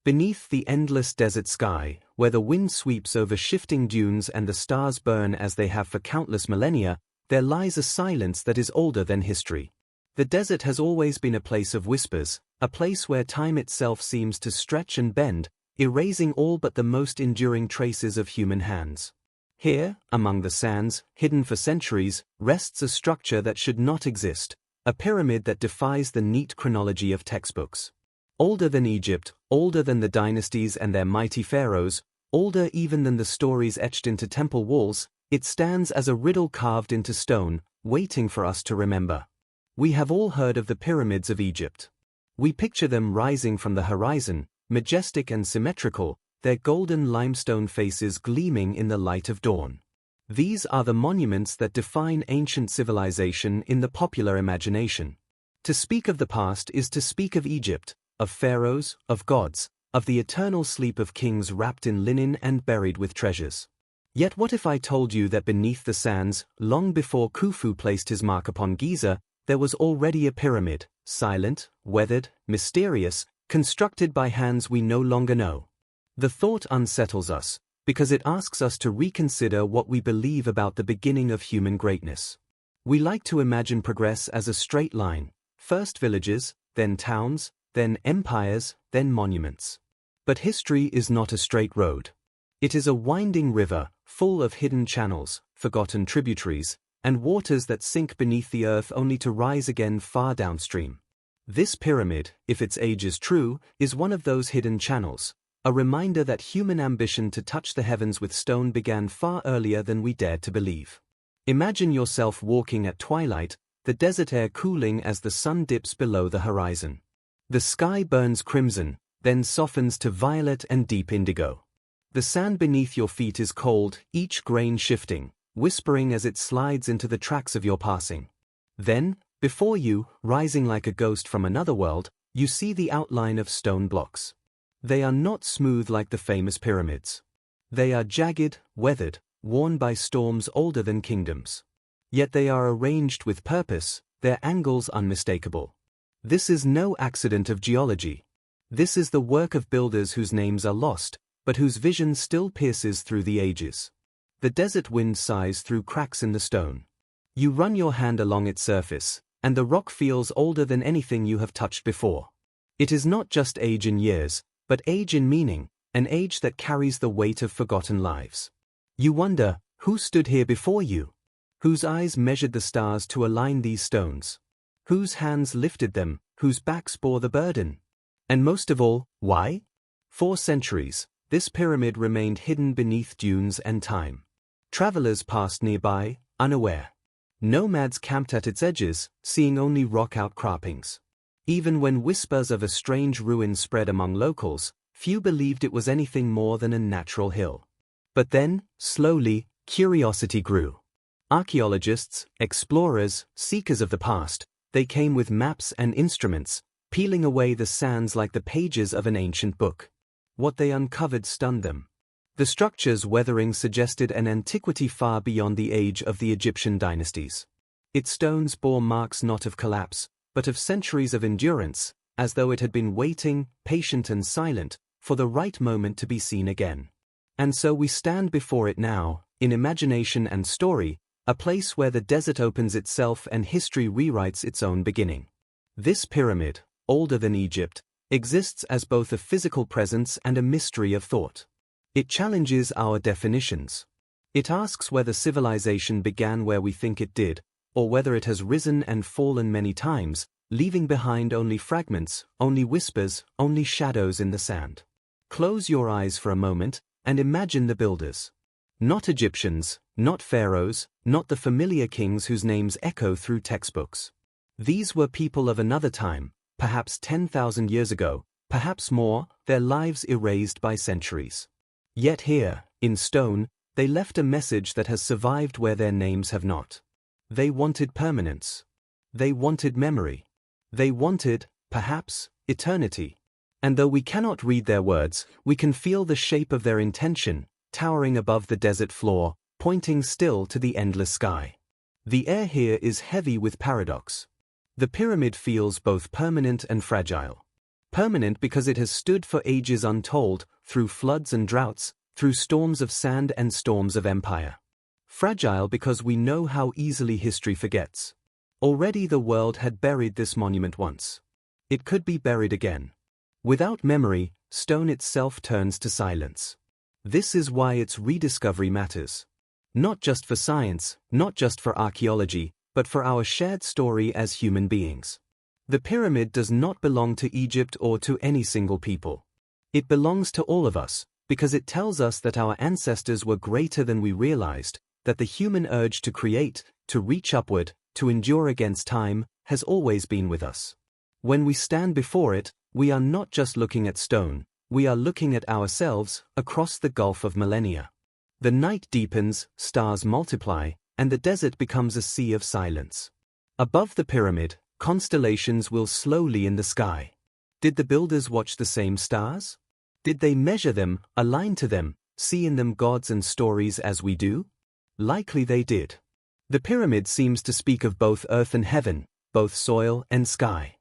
Beneath the endless desert sky, where the wind sweeps over shifting dunes and the stars burn as they have for countless millennia, there lies a silence that is older than history. The desert has always been a place of whispers, a place where time itself seems to stretch and bend, erasing all but the most enduring traces of human hands. Here, among the sands, hidden for centuries, rests a structure that should not exist, a pyramid that defies the neat chronology of textbooks. Older than Egypt, older than the dynasties and their mighty pharaohs, older even than the stories etched into temple walls, it stands as a riddle carved into stone, waiting for us to remember. We have all heard of the pyramids of Egypt. We picture them rising from the horizon, majestic and symmetrical, their golden limestone faces gleaming in the light of dawn. These are the monuments that define ancient civilization in the popular imagination. To speak of the past is to speak of Egypt, of pharaohs, of gods, of the eternal sleep of kings wrapped in linen and buried with treasures. Yet what if I told you that beneath the sands, long before Khufu placed his mark upon Giza, there was already a pyramid, silent, weathered, mysterious, constructed by hands we no longer know? The thought unsettles us, because it asks us to reconsider what we believe about the beginning of human greatness. We like to imagine progress as a straight line, first villages, then towns, then empires, then monuments. But history is not a straight road. It is a winding river, full of hidden channels, forgotten tributaries, and waters that sink beneath the earth only to rise again far downstream. This pyramid, if its age is true, is one of those hidden channels, a reminder that human ambition to touch the heavens with stone began far earlier than we dared to believe. Imagine yourself walking at twilight, the desert air cooling as the sun dips below the horizon. The sky burns crimson, then softens to violet and deep indigo. The sand beneath your feet is cold, each grain shifting, whispering as it slides into the tracks of your passing. Then, before you, rising like a ghost from another world, you see the outline of stone blocks. They are not smooth like the famous pyramids. They are jagged, weathered, worn by storms older than kingdoms. Yet they are arranged with purpose, their angles unmistakable. This is no accident of geology. This is the work of builders whose names are lost, but whose vision still pierces through the ages. The desert wind sighs through cracks in the stone. You run your hand along its surface, and the rock feels older than anything you have touched before. It is not just age in years, but age in meaning, an age that carries the weight of forgotten lives. You wonder, who stood here before you? Whose eyes measured the stars to align these stones? Whose hands lifted them, whose backs bore the burden? And most of all, why? For centuries, this pyramid remained hidden beneath dunes and time. Travelers passed nearby, unaware. Nomads camped at its edges, seeing only rock outcroppings. Even when whispers of a strange ruin spread among locals, few believed it was anything more than a natural hill. But then, slowly, curiosity grew. Archaeologists, explorers, seekers of the past, they came with maps and instruments, peeling away the sands like the pages of an ancient book. What they uncovered stunned them. The structure's weathering suggested an antiquity far beyond the age of the Egyptian dynasties. Its stones bore marks not of collapse, but of centuries of endurance, as though it had been waiting, patient and silent, for the right moment to be seen again. And so we stand before it now, in imagination and story, a place where the desert opens itself and history rewrites its own beginning. This pyramid, older than Egypt, exists as both a physical presence and a mystery of thought. It challenges our definitions. It asks whether civilization began where we think it did, or whether it has risen and fallen many times, leaving behind only fragments, only whispers, only shadows in the sand. Close your eyes for a moment, and imagine the builders. Not Egyptians, not pharaohs, not the familiar kings whose names echo through textbooks. These were people of another time, perhaps 10,000 years ago, perhaps more, their lives erased by centuries. Yet here, in stone, they left a message that has survived where their names have not. They wanted permanence. They wanted memory. They wanted, perhaps, eternity. And though we cannot read their words, we can feel the shape of their intention, towering above the desert floor, pointing still to the endless sky. The air here is heavy with paradox. The pyramid feels both permanent and fragile. Permanent because it has stood for ages untold, through floods and droughts, through storms of sand and storms of empire. Fragile because we know how easily history forgets. Already the world had buried this monument once. It could be buried again. Without memory, stone itself turns to silence. This is why its rediscovery matters. Not just for science, not just for archaeology, but for our shared story as human beings. The pyramid does not belong to Egypt or to any single people. It belongs to all of us, because it tells us that our ancestors were greater than we realized, that the human urge to create, to reach upward, to endure against time, has always been with us. When we stand before it, we are not just looking at stone, we are looking at ourselves across the gulf of millennia. The night deepens, stars multiply, and the desert becomes a sea of silence. Above the pyramid, constellations will slowly in the sky. Did the builders watch the same stars? Did they measure them, align to them, see in them gods and stories as we do? Likely they did. The pyramid seems to speak of both earth and heaven, both soil and sky.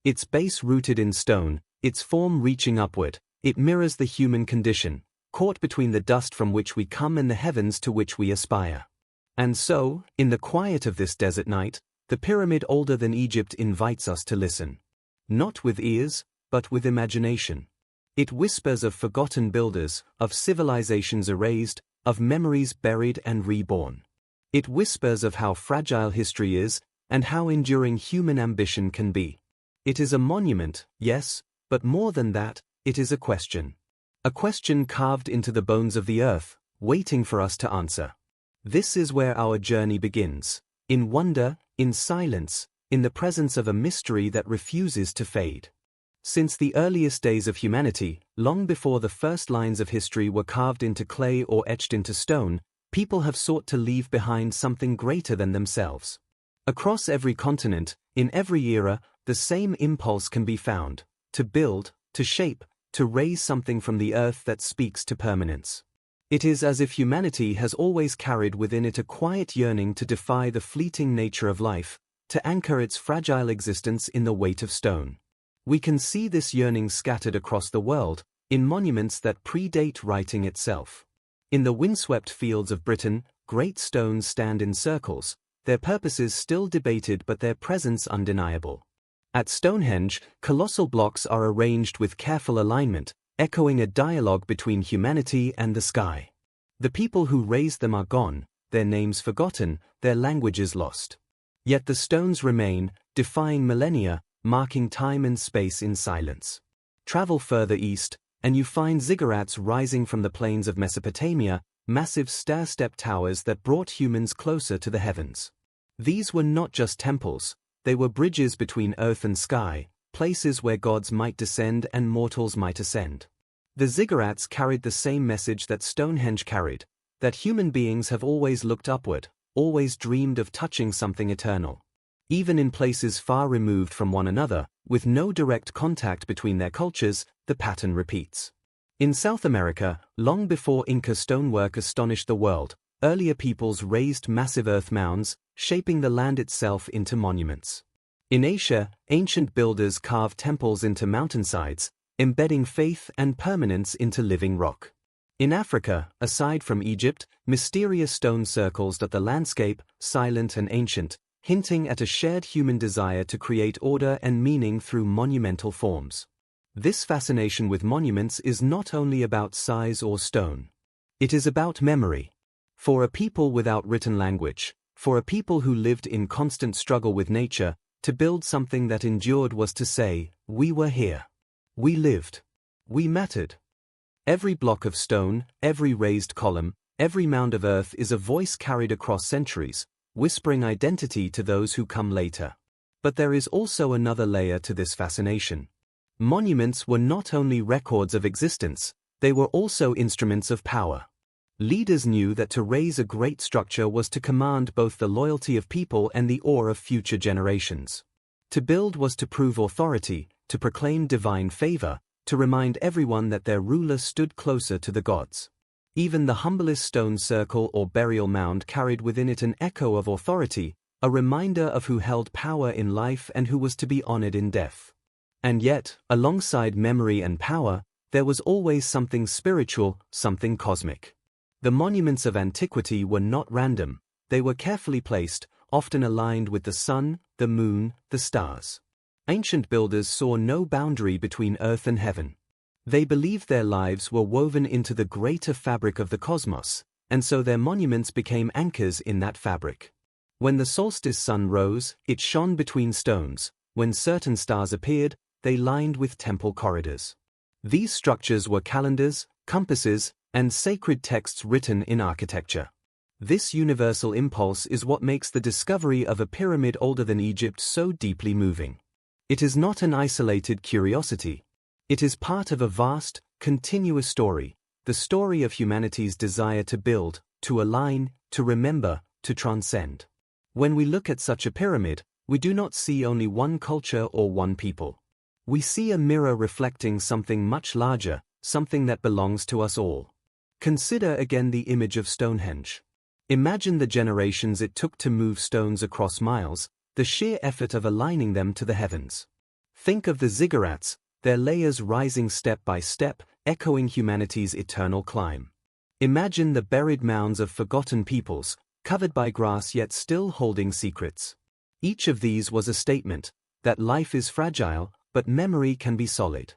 Its base rooted in stone, its form reaching upward, it mirrors the human condition, caught between the dust from which we come and the heavens to which we aspire. And so, in the quiet of this desert night, the pyramid older than Egypt invites us to listen. Not with ears, but with imagination. It whispers of forgotten builders, of civilizations erased, of memories buried and reborn. It whispers of how fragile history is, and how enduring human ambition can be. It is a monument, yes, but more than that, it is a question. A question carved into the bones of the earth, waiting for us to answer. This is where our journey begins, in wonder, in silence, in the presence of a mystery that refuses to fade. Since the earliest days of humanity, long before the first lines of history were carved into clay or etched into stone, people have sought to leave behind something greater than themselves. Across every continent, in every era, the same impulse can be found: to build, to shape, to raise something from the earth that speaks to permanence. It is as if humanity has always carried within it a quiet yearning to defy the fleeting nature of life, to anchor its fragile existence in the weight of stone. We can see this yearning scattered across the world, in monuments that predate writing itself. In the windswept fields of Britain, great stones stand in circles, their purposes still debated but their presence undeniable. At Stonehenge, colossal blocks are arranged with careful alignment, echoing a dialogue between humanity and the sky. The people who raised them are gone, their names forgotten, their languages lost. Yet the stones remain, defying millennia, marking time and space in silence. Travel further east, and you find ziggurats rising from the plains of Mesopotamia, massive stair-step towers that brought humans closer to the heavens. These were not just temples, they were bridges between earth and sky, places where gods might descend and mortals might ascend. The ziggurats carried the same message that Stonehenge carried, that human beings have always looked upward, always dreamed of touching something eternal. Even in places far removed from one another, with no direct contact between their cultures, the pattern repeats. In South America, long before Inca stonework astonished the world, earlier peoples raised massive earth mounds, shaping the land itself into monuments. In Asia, ancient builders carved temples into mountainsides, embedding faith and permanence into living rock. In Africa, aside from Egypt, mysterious stone circles dot the landscape, silent and ancient, hinting at a shared human desire to create order and meaning through monumental forms. This fascination with monuments is not only about size or stone. It is about memory. For a people without written language, for a people who lived in constant struggle with nature, to build something that endured was to say, we were here. We lived. We mattered. Every block of stone, every raised column, every mound of earth is a voice carried across centuries, whispering identity to those who come later. But there is also another layer to this fascination. Monuments were not only records of existence, they were also instruments of power. Leaders knew that to raise a great structure was to command both the loyalty of people and the awe of future generations. To build was to prove authority, to proclaim divine favor, to remind everyone that their ruler stood closer to the gods. Even the humblest stone circle or burial mound carried within it an echo of authority, a reminder of who held power in life and who was to be honored in death. And yet, alongside memory and power, there was always something spiritual, something cosmic. The monuments of antiquity were not random, they were carefully placed, often aligned with the sun, the moon, the stars. Ancient builders saw no boundary between earth and heaven. They believed their lives were woven into the greater fabric of the cosmos, and so their monuments became anchors in that fabric. When the solstice sun rose, it shone between stones. When certain stars appeared, they lined with temple corridors. These structures were calendars, compasses, and sacred texts written in architecture. This universal impulse is what makes the discovery of a pyramid older than Egypt so deeply moving. It is not an isolated curiosity. It is part of a vast, continuous story, the story of humanity's desire to build, to align, to remember, to transcend. When we look at such a pyramid, we do not see only one culture or one people. We see a mirror reflecting something much larger, something that belongs to us all. Consider again the image of Stonehenge. Imagine the generations it took to move stones across miles, the sheer effort of aligning them to the heavens. Think of the ziggurats, their layers rising step by step, echoing humanity's eternal climb. Imagine the buried mounds of forgotten peoples, covered by grass yet still holding secrets. Each of these was a statement that life is fragile, but memory can be solid.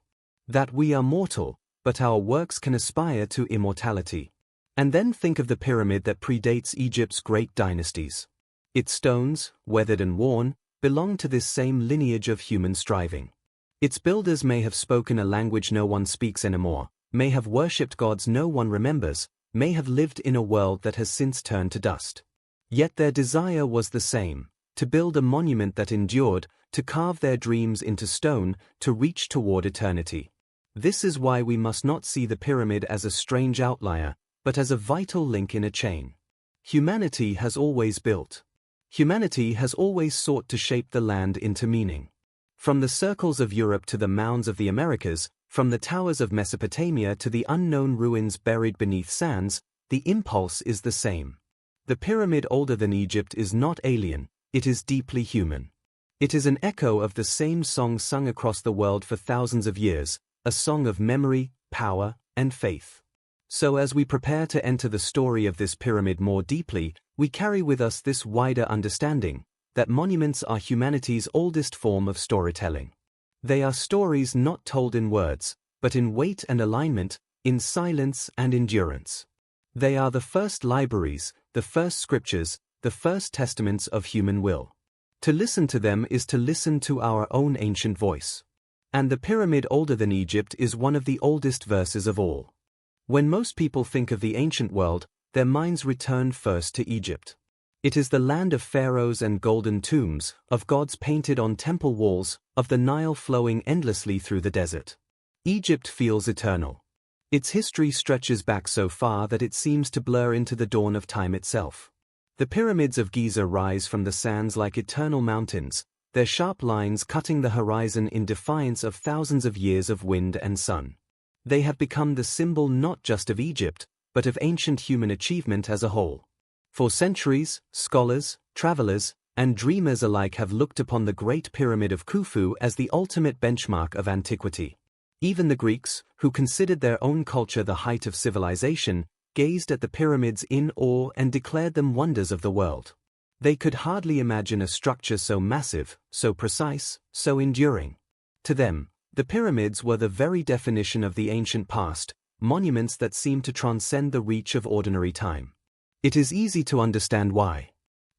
That we are mortal, but our works can aspire to immortality. And then think of the pyramid that predates Egypt's great dynasties. Its stones, weathered and worn, belong to this same lineage of human striving. Its builders may have spoken a language no one speaks anymore, may have worshipped gods no one remembers, may have lived in a world that has since turned to dust. Yet their desire was the same, to build a monument that endured, to carve their dreams into stone, to reach toward eternity. This is why we must not see the pyramid as a strange outlier, but as a vital link in a chain. Humanity has always built. Humanity has always sought to shape the land into meaning. From the circles of Europe to the mounds of the Americas, from the towers of Mesopotamia to the unknown ruins buried beneath sands, the impulse is the same. The pyramid older than Egypt is not alien, it is deeply human. It is an echo of the same song sung across the world for thousands of years, a song of memory, power, and faith. So as we prepare to enter the story of this pyramid more deeply, we carry with us this wider understanding, that monuments are humanity's oldest form of storytelling. They are stories not told in words, but in weight and alignment, in silence and endurance. They are the first libraries, the first scriptures, the first testaments of human will. To listen to them is to listen to our own ancient voice. And the pyramid older than Egypt is one of the oldest verses of all. When most people think of the ancient world, their minds return first to Egypt. It is the land of pharaohs and golden tombs, of gods painted on temple walls, of the Nile flowing endlessly through the desert. Egypt feels eternal. Its history stretches back so far that it seems to blur into the dawn of time itself. The pyramids of Giza rise from the sands like eternal mountains, their sharp lines cutting the horizon in defiance of thousands of years of wind and sun. They have become the symbol not just of Egypt, but of ancient human achievement as a whole. For centuries, scholars, travelers, and dreamers alike have looked upon the Great Pyramid of Khufu as the ultimate benchmark of antiquity. Even the Greeks, who considered their own culture the height of civilization, gazed at the pyramids in awe and declared them wonders of the world. They could hardly imagine a structure so massive, so precise, so enduring. To them, the pyramids were the very definition of the ancient past, monuments that seemed to transcend the reach of ordinary time. It is easy to understand why.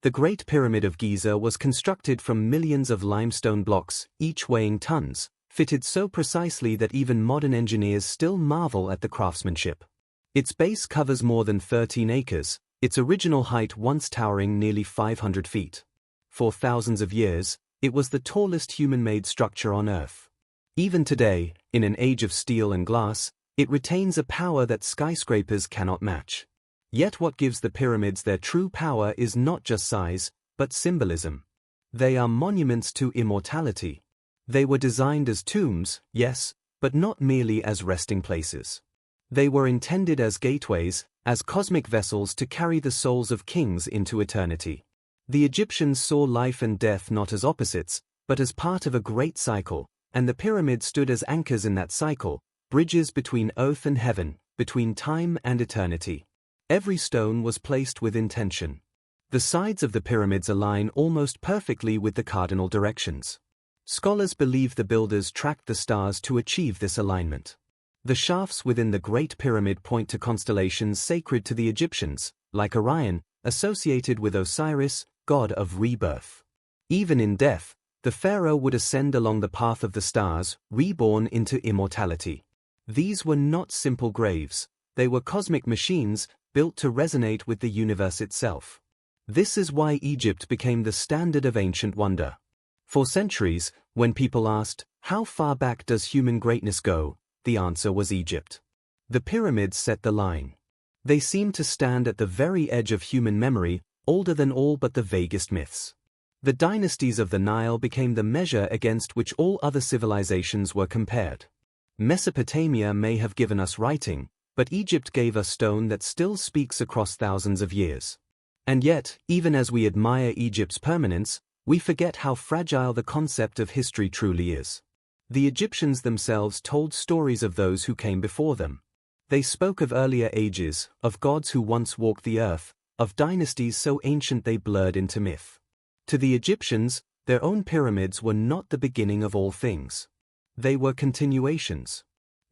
The Great Pyramid of Giza was constructed from millions of limestone blocks, each weighing tons, fitted so precisely that even modern engineers still marvel at the craftsmanship. Its base covers more than 13 acres, its original height once towering nearly 500 feet. For thousands of years, it was the tallest human-made structure on Earth. Even today, in an age of steel and glass, it retains a power that skyscrapers cannot match. Yet what gives the pyramids their true power is not just size, but symbolism. They are monuments to immortality. They were designed as tombs, yes, but not merely as resting places. They were intended as gateways, as cosmic vessels to carry the souls of kings into eternity. The Egyptians saw life and death not as opposites, but as part of a great cycle, and the pyramid stood as anchors in that cycle, bridges between earth and heaven, between time and eternity. Every stone was placed with intention. The sides of the pyramids align almost perfectly with the cardinal directions. Scholars believe the builders tracked the stars to achieve this alignment. The shafts within the Great Pyramid point to constellations sacred to the Egyptians, like Orion, associated with Osiris, god of rebirth. Even in death, the pharaoh would ascend along the path of the stars, reborn into immortality. These were not simple graves, they were cosmic machines, built to resonate with the universe itself. This is why Egypt became the standard of ancient wonder. For centuries, when people asked, how far back does human greatness go, the answer was Egypt. The pyramids set the line. They seemed to stand at the very edge of human memory, older than all but the vaguest myths. The dynasties of the Nile became the measure against which all other civilizations were compared. Mesopotamia may have given us writing, but Egypt gave us stone that still speaks across thousands of years. And yet, even as we admire Egypt's permanence, we forget how fragile the concept of history truly is. The Egyptians themselves told stories of those who came before them. They spoke of earlier ages, of gods who once walked the earth, of dynasties so ancient they blurred into myth. To the Egyptians, their own pyramids were not the beginning of all things. They were continuations.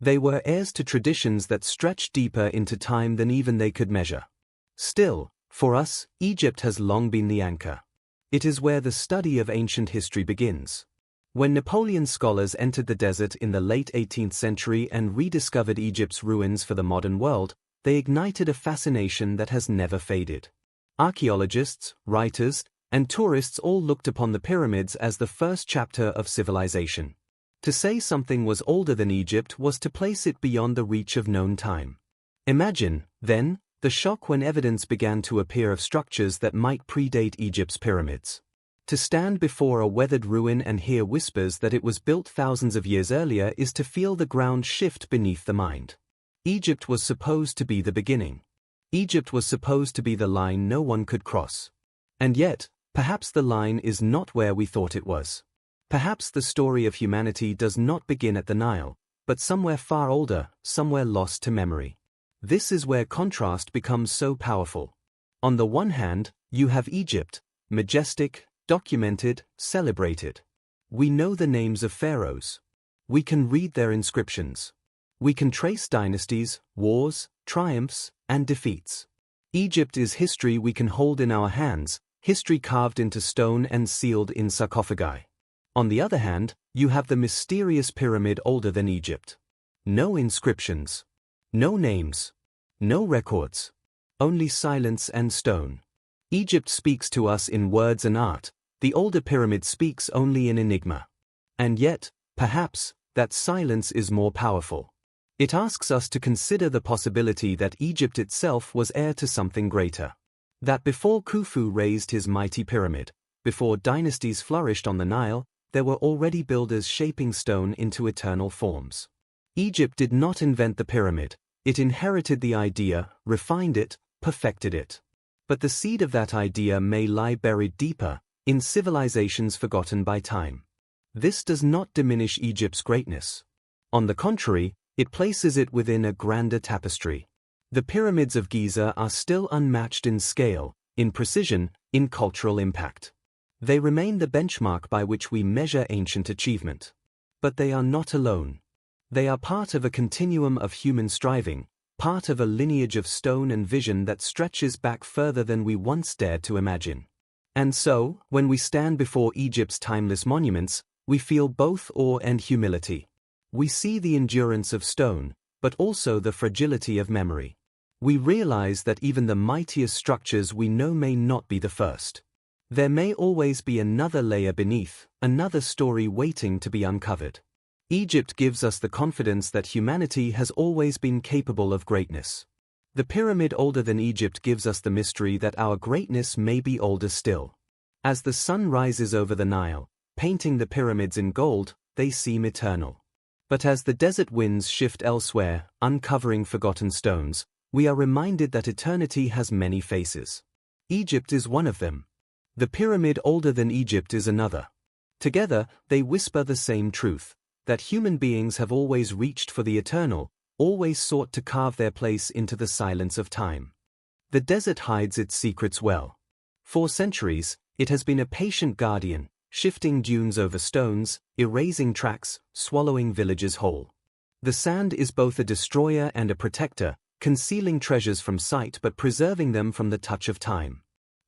They were heirs to traditions that stretched deeper into time than even they could measure. Still, for us, Egypt has long been the anchor. It is where the study of ancient history begins. When Napoleon's scholars entered the desert in the late 18th century and rediscovered Egypt's ruins for the modern world, they ignited a fascination that has never faded. Archaeologists, writers, and tourists all looked upon the pyramids as the first chapter of civilization. To say something was older than Egypt was to place it beyond the reach of known time. Imagine, then, the shock when evidence began to appear of structures that might predate Egypt's pyramids. To stand before a weathered ruin and hear whispers that it was built thousands of years earlier is to feel the ground shift beneath the mind. Egypt was supposed to be the beginning. Egypt was supposed to be the line no one could cross. And yet, perhaps the line is not where we thought it was. Perhaps the story of humanity does not begin at the Nile, but somewhere far older, somewhere lost to memory. This is where contrast becomes so powerful. On the one hand, you have Egypt, majestic, documented, celebrated. We know the names of pharaohs. We can read their inscriptions. We can trace dynasties, wars, triumphs, and defeats. Egypt is history we can hold in our hands, history carved into stone and sealed in sarcophagi. On the other hand, you have the mysterious pyramid older than Egypt. No inscriptions. No names. No records. Only silence and stone. Egypt speaks to us in words and art, the older pyramid speaks only in enigma. And yet, perhaps, that silence is more powerful. It asks us to consider the possibility that Egypt itself was heir to something greater. That before Khufu raised his mighty pyramid, before dynasties flourished on the Nile, there were already builders shaping stone into eternal forms. Egypt did not invent the pyramid, it inherited the idea, refined it, perfected it. But the seed of that idea may lie buried deeper, in civilizations forgotten by time. This does not diminish Egypt's greatness. On the contrary, it places it within a grander tapestry. The pyramids of Giza are still unmatched in scale, in precision, in cultural impact. They remain the benchmark by which we measure ancient achievement. But they are not alone. They are part of a continuum of human striving, part of a lineage of stone and vision that stretches back further than we once dared to imagine. And so, when we stand before Egypt's timeless monuments, we feel both awe and humility. We see the endurance of stone, but also the fragility of memory. We realize that even the mightiest structures we know may not be the first. There may always be another layer beneath, another story waiting to be uncovered. Egypt gives us the confidence that humanity has always been capable of greatness. The pyramid older than Egypt gives us the mystery that our greatness may be older still. As the sun rises over the Nile, painting the pyramids in gold, they seem eternal. But as the desert winds shift elsewhere, uncovering forgotten stones, we are reminded that eternity has many faces. Egypt is one of them. The pyramid older than Egypt is another. Together, they whisper the same truth. that human beings have always reached for the eternal, always sought to carve their place into the silence of time. The desert hides its secrets well. For centuries, it has been a patient guardian, shifting dunes over stones, erasing tracks, swallowing villages whole. The sand is both a destroyer and a protector, concealing treasures from sight but preserving them from the touch of time.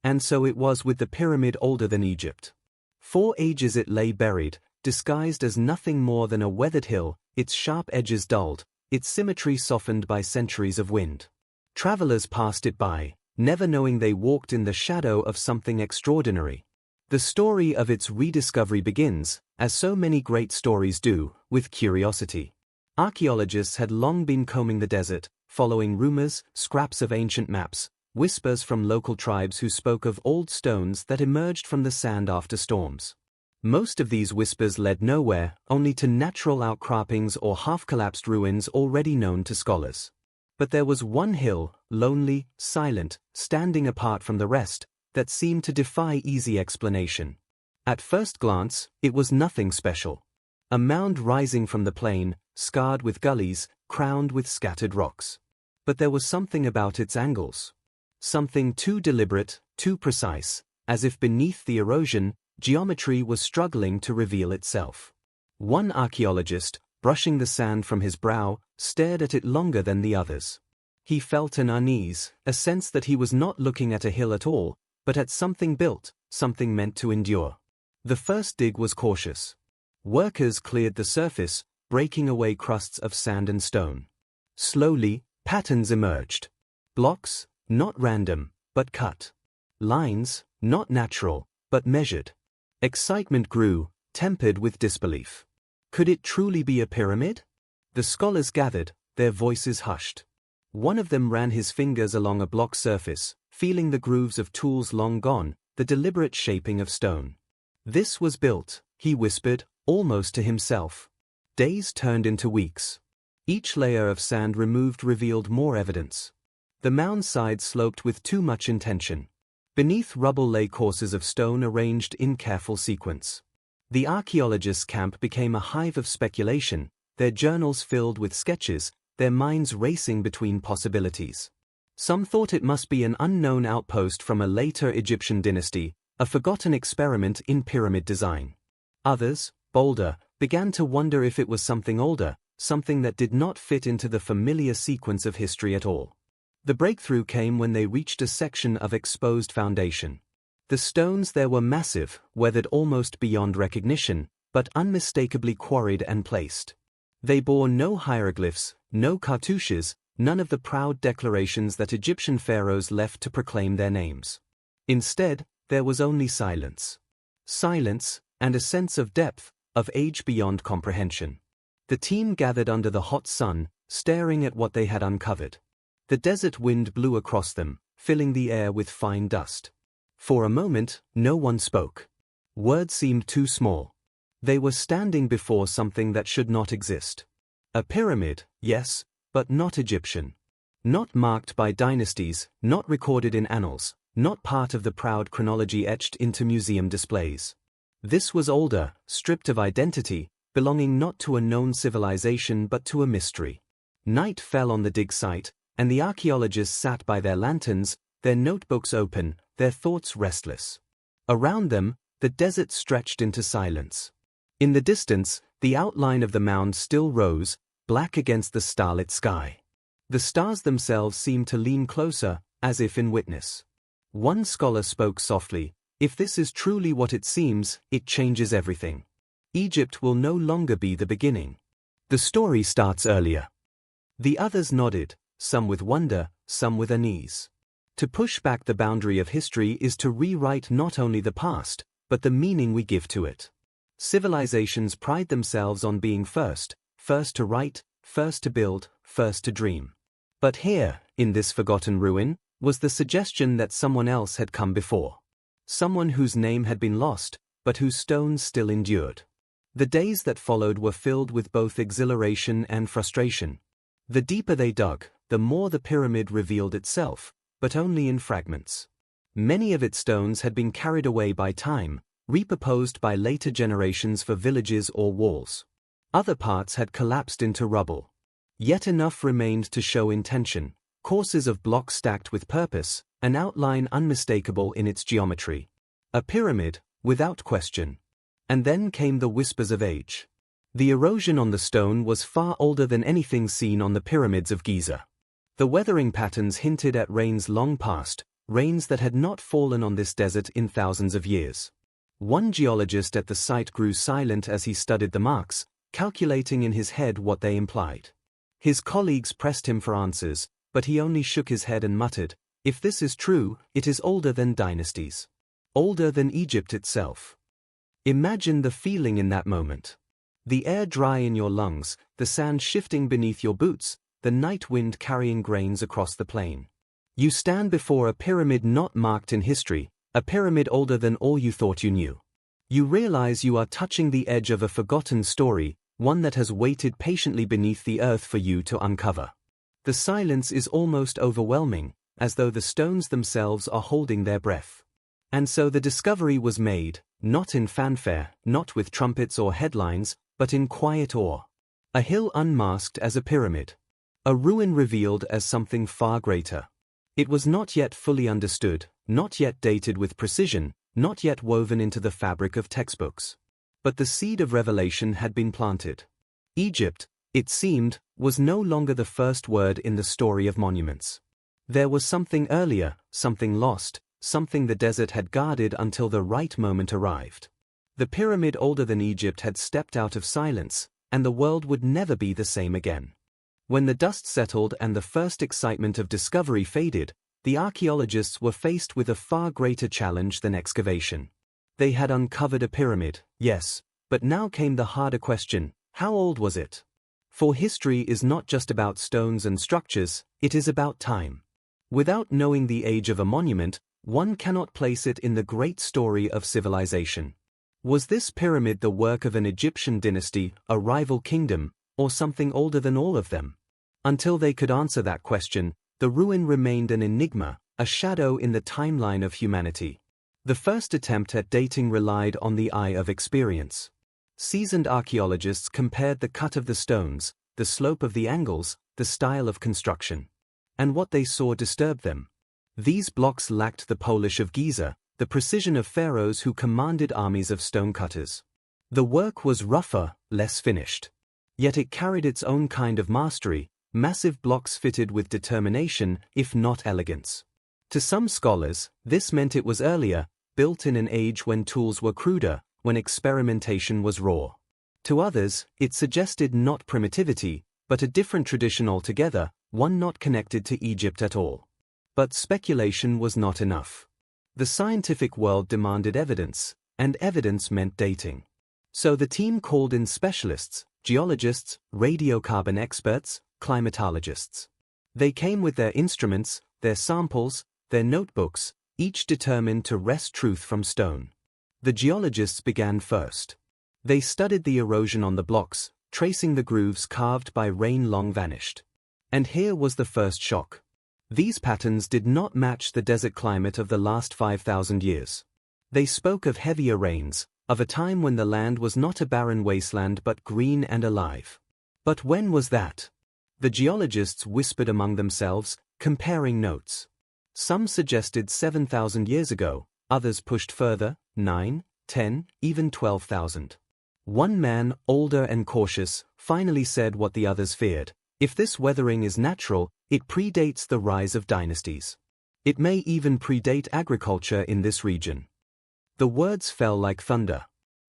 And so it was with the pyramid older than Egypt. For ages it lay buried, disguised as nothing more than a weathered hill, its sharp edges dulled, its symmetry softened by centuries of wind. Travelers passed it by, never knowing they walked in the shadow of something extraordinary. The story of its rediscovery begins, as so many great stories do, with curiosity. Archaeologists had long been combing the desert, following rumors, scraps of ancient maps, whispers from local tribes who spoke of old stones that emerged from the sand after storms. Most of these whispers led nowhere, only to natural outcroppings or half-collapsed ruins already known to scholars. But there was one hill, lonely, silent, standing apart from the rest, that seemed to defy easy explanation. At first glance, it was nothing special. A mound rising from the plain, scarred with gullies, crowned with scattered rocks. But there was something about its angles. Something too deliberate, too precise, as if beneath the erosion, geometry was struggling to reveal itself. One archaeologist, brushing the sand from his brow, stared at it longer than the others. He felt an unease, a sense that he was not looking at a hill at all, but at something built, something meant to endure. The first dig was cautious. Workers cleared the surface, breaking away crusts of sand and stone. Slowly, patterns emerged. Blocks, not random, but cut. Lines, not natural, but measured. Excitement grew, tempered with disbelief. Could it truly be a pyramid? The scholars gathered, their voices hushed. One of them ran his fingers along a block surface, feeling the grooves of tools long gone, the deliberate shaping of stone. This was built, he whispered, almost to himself. Days turned into weeks. Each layer of sand removed revealed more evidence. The mound's sides sloped with too much intention. Beneath rubble lay courses of stone arranged in careful sequence. The archaeologists' camp became a hive of speculation, their journals filled with sketches, their minds racing between possibilities. Some thought it must be an unknown outpost from a later Egyptian dynasty, a forgotten experiment in pyramid design. Others, bolder, began to wonder if it was something older, something that did not fit into the familiar sequence of history at all. The breakthrough came when they reached a section of exposed foundation. The stones there were massive, weathered almost beyond recognition, but unmistakably quarried and placed. They bore no hieroglyphs, no cartouches, none of the proud declarations that Egyptian pharaohs left to proclaim their names. Instead, there was only silence. Silence, and a sense of depth, of age beyond comprehension. The team gathered under the hot sun, staring at what they had uncovered. The desert wind blew across them, filling the air with fine dust. For a moment, no one spoke. Words seemed too small. They were standing before something that should not exist. A pyramid, yes, but not Egyptian. Not marked by dynasties, not recorded in annals, not part of the proud chronology etched into museum displays. This was older, stripped of identity, belonging not to a known civilization but to a mystery. Night fell on the dig site, and the archaeologists sat by their lanterns, their notebooks open, their thoughts restless. Around them, the desert stretched into silence. In the distance, the outline of the mound still rose, black against the starlit sky. The stars themselves seemed to lean closer, as if in witness. One scholar spoke softly, "If this is truly what it seems, it changes everything. Egypt will no longer be the beginning. The story starts earlier." The others nodded, some with wonder, some with unease. To push back the boundary of history is to rewrite not only the past, but the meaning we give to it. Civilizations pride themselves on being first, first to write, first to build, first to dream. But here, in this forgotten ruin, was the suggestion that someone else had come before. Someone whose name had been lost, but whose stones still endured. The days that followed were filled with both exhilaration and frustration. The deeper they dug, the more the pyramid revealed itself, but only in fragments. Many of its stones had been carried away by time, repurposed by later generations for villages or walls. Other parts had collapsed into rubble. Yet enough remained to show intention, courses of blocks stacked with purpose, an outline unmistakable in its geometry. A pyramid, without question. And then came the whispers of age. The erosion on the stone was far older than anything seen on the pyramids of Giza. The weathering patterns hinted at rains long past, rains that had not fallen on this desert in thousands of years. One geologist at the site grew silent as he studied the marks, calculating in his head what they implied. His colleagues pressed him for answers, but he only shook his head and muttered, "If this is true, it is older than dynasties. Older than Egypt itself." Imagine the feeling in that moment. The air dry in your lungs, the sand shifting beneath your boots, the night wind carrying grains across the plain. You stand before a pyramid not marked in history, a pyramid older than all you thought you knew. You realize you are touching the edge of a forgotten story, one that has waited patiently beneath the earth for you to uncover. The silence is almost overwhelming, as though the stones themselves are holding their breath. And so the discovery was made, not in fanfare, not with trumpets or headlines, but in quiet awe. A hill unmasked as a pyramid. A ruin revealed as something far greater. It was not yet fully understood, not yet dated with precision, not yet woven into the fabric of textbooks. But the seed of revelation had been planted. Egypt, it seemed, was no longer the first word in the story of monuments. There was something earlier, something lost, something the desert had guarded until the right moment arrived. The pyramid older than Egypt had stepped out of silence, and the world would never be the same again. When the dust settled and the first excitement of discovery faded, the archaeologists were faced with a far greater challenge than excavation. They had uncovered a pyramid, yes, but now came the harder question: how old was it? For history is not just about stones and structures, it is about time. Without knowing the age of a monument, one cannot place it in the great story of civilization. Was this pyramid the work of an Egyptian dynasty, a rival kingdom, or something older than all of them? Until they could answer that question, the ruin remained an enigma, a shadow in the timeline of humanity. The first attempt at dating relied on the eye of experience. Seasoned archaeologists compared the cut of the stones, the slope of the angles, the style of construction. And what they saw disturbed them. These blocks lacked the polish of Giza, the precision of pharaohs who commanded armies of stonecutters. The work was rougher, less finished. Yet it carried its own kind of mastery, massive blocks fitted with determination, if not elegance. To some scholars, this meant it was earlier, built in an age when tools were cruder, when experimentation was raw. To others, it suggested not primitivity, but a different tradition altogether, one not connected to Egypt at all. But speculation was not enough. The scientific world demanded evidence, and evidence meant dating. So the team called in specialists, geologists, radiocarbon experts, climatologists. They came with their instruments, their samples, their notebooks, each determined to wrest truth from stone. The geologists began first. They studied the erosion on the blocks, tracing the grooves carved by rain long vanished. And here was the first shock. These patterns did not match the desert climate of the last 5,000 years. They spoke of heavier rains, of a time when the land was not a barren wasteland but green and alive. But when was that? The geologists whispered among themselves, comparing notes. Some suggested 7,000 years ago, others pushed further, 9, 10, even 12,000. One man, older and cautious, finally said what the others feared: if this weathering is natural, it predates the rise of dynasties. It may even predate agriculture in this region. The words fell like thunder.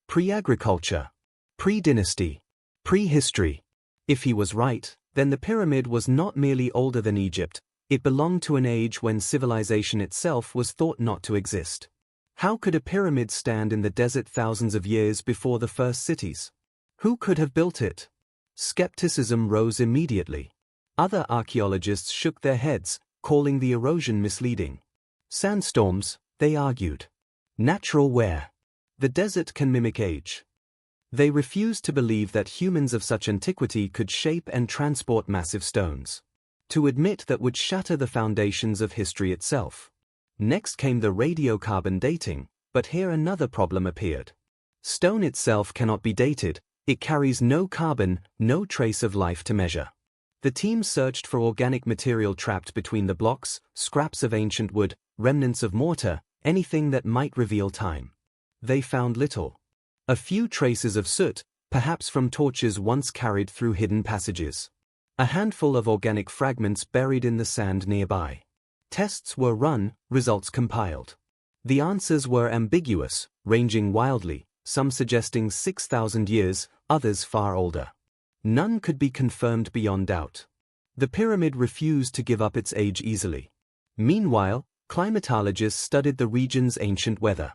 Pre-agriculture. Pre-dynasty. Pre-history. If he was right, then the pyramid was not merely older than Egypt, it belonged to an age when civilization itself was thought not to exist. How could a pyramid stand in the desert thousands of years before the first cities? Who could have built it? Skepticism rose immediately. Other archaeologists shook their heads, calling the erosion misleading. Sandstorms, they argued. Natural wear. The desert can mimic age. They refused to believe that humans of such antiquity could shape and transport massive stones. To admit that would shatter the foundations of history itself. Next came the radiocarbon dating, but here another problem appeared. Stone itself cannot be dated, It carries no carbon, no trace of life to measure. The team searched for organic material trapped between the blocks, scraps of ancient wood, remnants of mortar, anything that might reveal time. They found little. A few traces of soot, perhaps from torches once carried through hidden passages. A handful of organic fragments buried in the sand nearby. Tests were run, results compiled. The answers were ambiguous, ranging wildly, some suggesting 6,000 years, others far older. None could be confirmed beyond doubt. The pyramid refused to give up its age easily. Meanwhile, climatologists studied the region's ancient weather.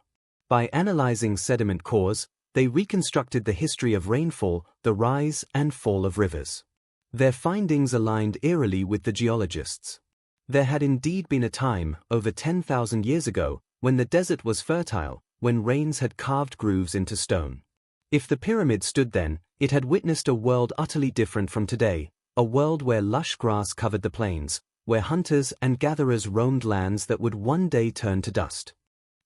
By analyzing sediment cores, they reconstructed the history of rainfall, the rise and fall of rivers. Their findings aligned eerily with the geologists. There had indeed been a time, over 10,000 years ago, when the desert was fertile, when rains had carved grooves into stone. If the pyramid stood then, it had witnessed a world utterly different from today, a world where lush grass covered the plains, where hunters and gatherers roamed lands that would one day turn to dust.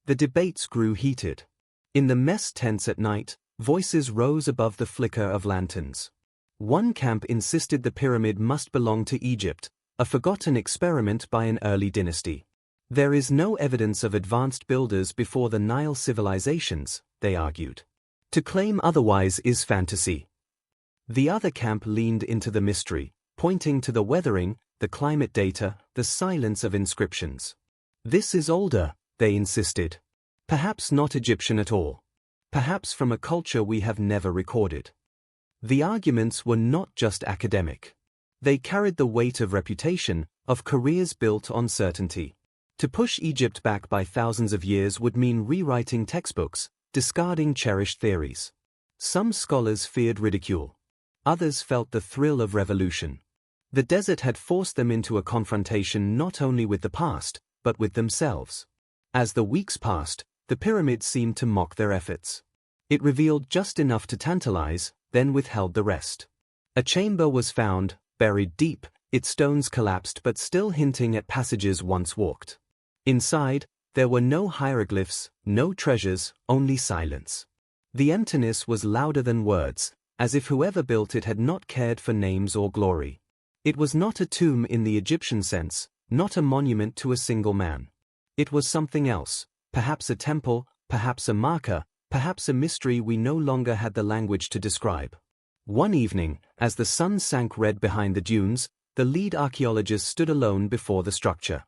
The debates grew heated. In the mess tents at night, voices rose above the flicker of lanterns. One camp insisted the pyramid must belong to Egypt, a forgotten experiment by an early dynasty. There is no evidence of advanced builders before the Nile civilizations, they argued. To claim otherwise is fantasy. The other camp leaned into the mystery, pointing to the weathering, the climate data, the silence of inscriptions. This is older, they insisted. Perhaps not Egyptian at all. Perhaps from a culture we have never recorded. The arguments were not just academic. They carried the weight of reputation, of careers built on certainty. To push Egypt back by thousands of years would mean rewriting textbooks, discarding cherished theories. Some scholars feared ridicule. Others felt the thrill of revolution. The desert had forced them into a confrontation not only with the past, but with themselves. As the weeks passed, the pyramid seemed to mock their efforts. It revealed just enough to tantalize, then withheld the rest. A chamber was found, buried deep, its stones collapsed but still hinting at passages once walked. Inside, there were no hieroglyphs, no treasures, only silence. The emptiness was louder than words, as if whoever built it had not cared for names or glory. It was not a tomb in the Egyptian sense, not a monument to a single man. It was something else, perhaps a temple, perhaps a marker, perhaps a mystery we no longer had the language to describe. One evening, as the sun sank red behind the dunes, the lead archaeologist stood alone before the structure.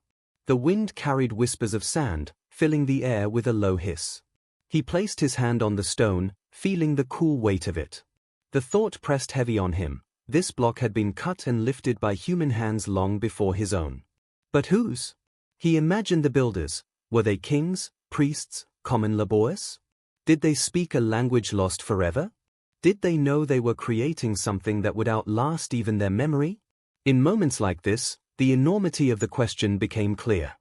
The wind carried whispers of sand, filling the air with a low hiss. He placed his hand on the stone, feeling the cool weight of it. The thought pressed heavy on him. This block had been cut and lifted by human hands long before his own. But whose? He imagined the builders. Were they kings, priests, common laborers? Did they speak a language lost forever? Did they know they were creating something that would outlast even their memory? In moments like this, the enormity of the question became clear.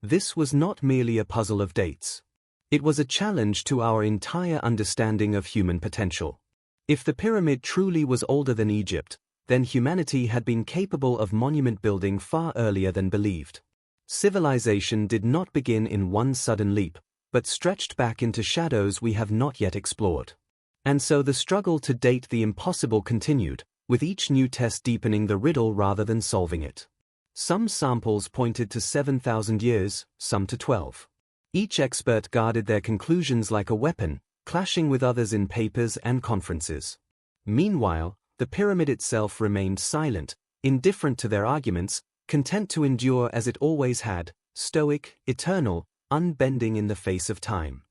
This was not merely a puzzle of dates. It was a challenge to our entire understanding of human potential. If the pyramid truly was older than Egypt, then humanity had been capable of monument building far earlier than believed. Civilization did not begin in one sudden leap, but stretched back into shadows we have not yet explored. And so the struggle to date the impossible continued, with each new test deepening the riddle rather than solving it. Some samples pointed to 7,000 years, some to 12. Each expert guarded their conclusions like a weapon, clashing with others in papers and conferences. Meanwhile, the pyramid itself remained silent, indifferent to their arguments, content to endure as it always had, stoic, eternal, unbending in the face of time.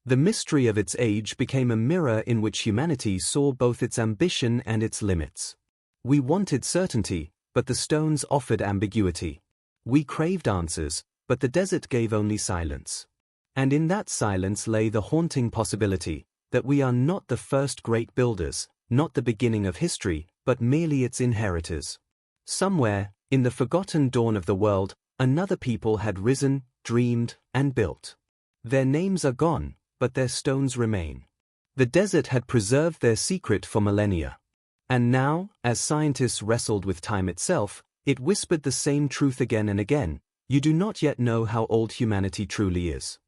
The mystery of its age became a mirror in which humanity saw both its ambition and its limits. We wanted certainty, but the stones offered ambiguity. We craved answers, but the desert gave only silence. And in that silence lay the haunting possibility that we are not the first great builders, not the beginning of history, but merely its inheritors. Somewhere, in the forgotten dawn of the world, another people had risen, dreamed, and built. Their names are gone, but their stones remain. The desert had preserved their secret for millennia. And now, as scientists wrestled with time itself, it whispered the same truth again and again: you do not yet know how old humanity truly is.